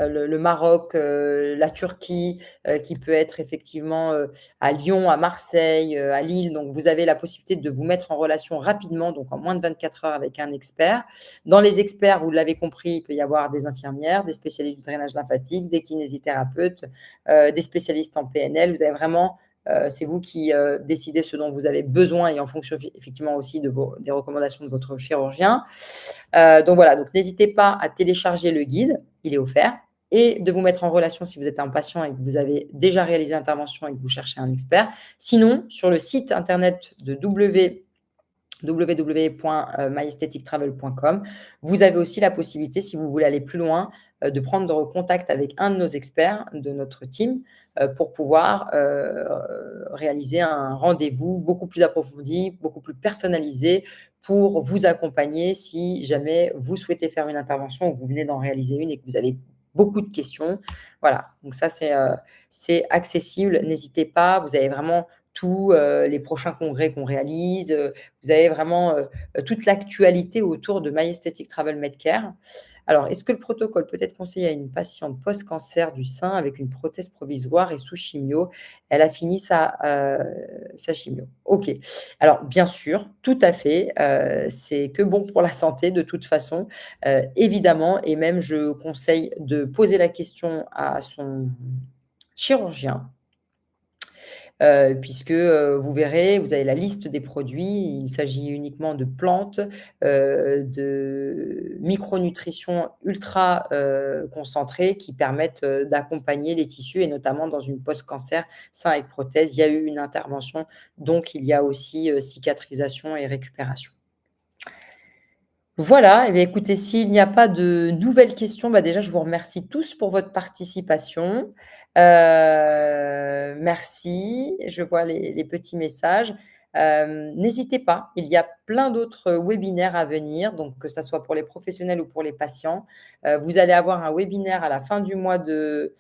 le Maroc, la Turquie, qui peut être effectivement, à Lyon, à Marseille, à Lille. Donc vous avez la possibilité de vous mettre en relation rapidement, donc en moins de 24 heures avec un expert. Dans les experts, vous l'avez compris, il peut y avoir des infirmières, des spécialistes du drainage lymphatique, des kinésithérapeutes, des spécialistes en PNL. Vous avez vraiment, c'est vous qui, décidez ce dont vous avez besoin et en fonction effectivement aussi des recommandations de votre chirurgien. Donc voilà, donc n'hésitez pas à télécharger le guide, il est offert et de vous mettre en relation si vous êtes un patient et que vous avez déjà réalisé l'intervention et que vous cherchez un expert. Sinon, sur le site internet de www.myesthetictravel.com, vous avez aussi la possibilité, si vous voulez aller plus loin, de prendre contact avec un de nos experts de notre team, pour pouvoir, réaliser un rendez-vous beaucoup plus approfondi, beaucoup plus personnalisé pour vous accompagner si jamais vous souhaitez faire une intervention ou que vous venez d'en réaliser une et que vous avez beaucoup de questions. Voilà, donc ça c'est accessible, n'hésitez pas, vous avez vraiment tous, les prochains congrès qu'on réalise, vous avez vraiment, toute l'actualité autour de My Aesthetic Travel Medcare. Alors, est-ce que le protocole peut être conseillé à une patiente post-cancer du sein avec une prothèse provisoire et sous chimio? Elle a fini sa chimio. OK. Alors bien sûr, tout à fait, c'est que bon pour la santé de toute façon, évidemment et même je conseille de poser la question à son chirurgien. Puisque, vous verrez, vous avez la liste des produits. Il s'agit uniquement de plantes, de micronutrition ultra, concentrées qui permettent, d'accompagner les tissus et notamment dans une post-cancer sein avec prothèse. Il y a eu une intervention, donc il y a aussi, cicatrisation et récupération. Voilà et bien écoutez, s'il n'y a pas de nouvelles questions, bah, déjà je vous remercie tous pour votre participation. Merci, je vois les petits messages. N'hésitez pas, il y a plein d'autres webinaires à venir, donc que ça soit pour les professionnels ou pour les patients. Vous allez avoir un webinaire à la fin du mois d'août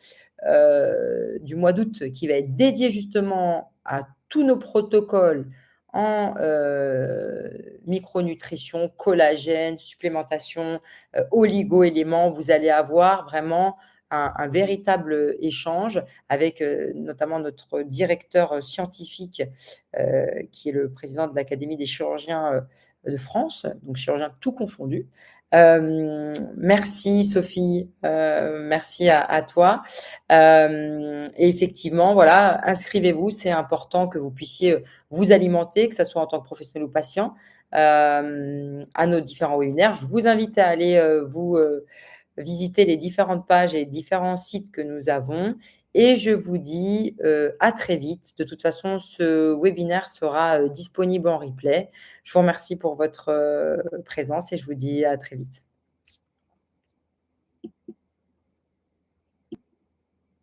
qui va être dédié justement à tous nos protocoles en, micronutrition, collagène, supplémentation, oligo-éléments. Vous allez avoir vraiment un véritable échange avec, notamment notre directeur, scientifique, qui est le président de l'Académie des chirurgiens, de France, donc chirurgiens tout confondus. Merci Sophie, merci à toi. Et effectivement, voilà, inscrivez-vous, c'est important que vous puissiez, vous alimenter, que ça soit en tant que professionnel ou patient, à nos différents webinaires. Je vous invite à aller, visiter les différentes pages et les différents sites que nous avons et je vous dis, à très vite. De toute façon, ce webinaire sera, disponible en replay. Je vous remercie pour votre, présence et je vous dis à très vite.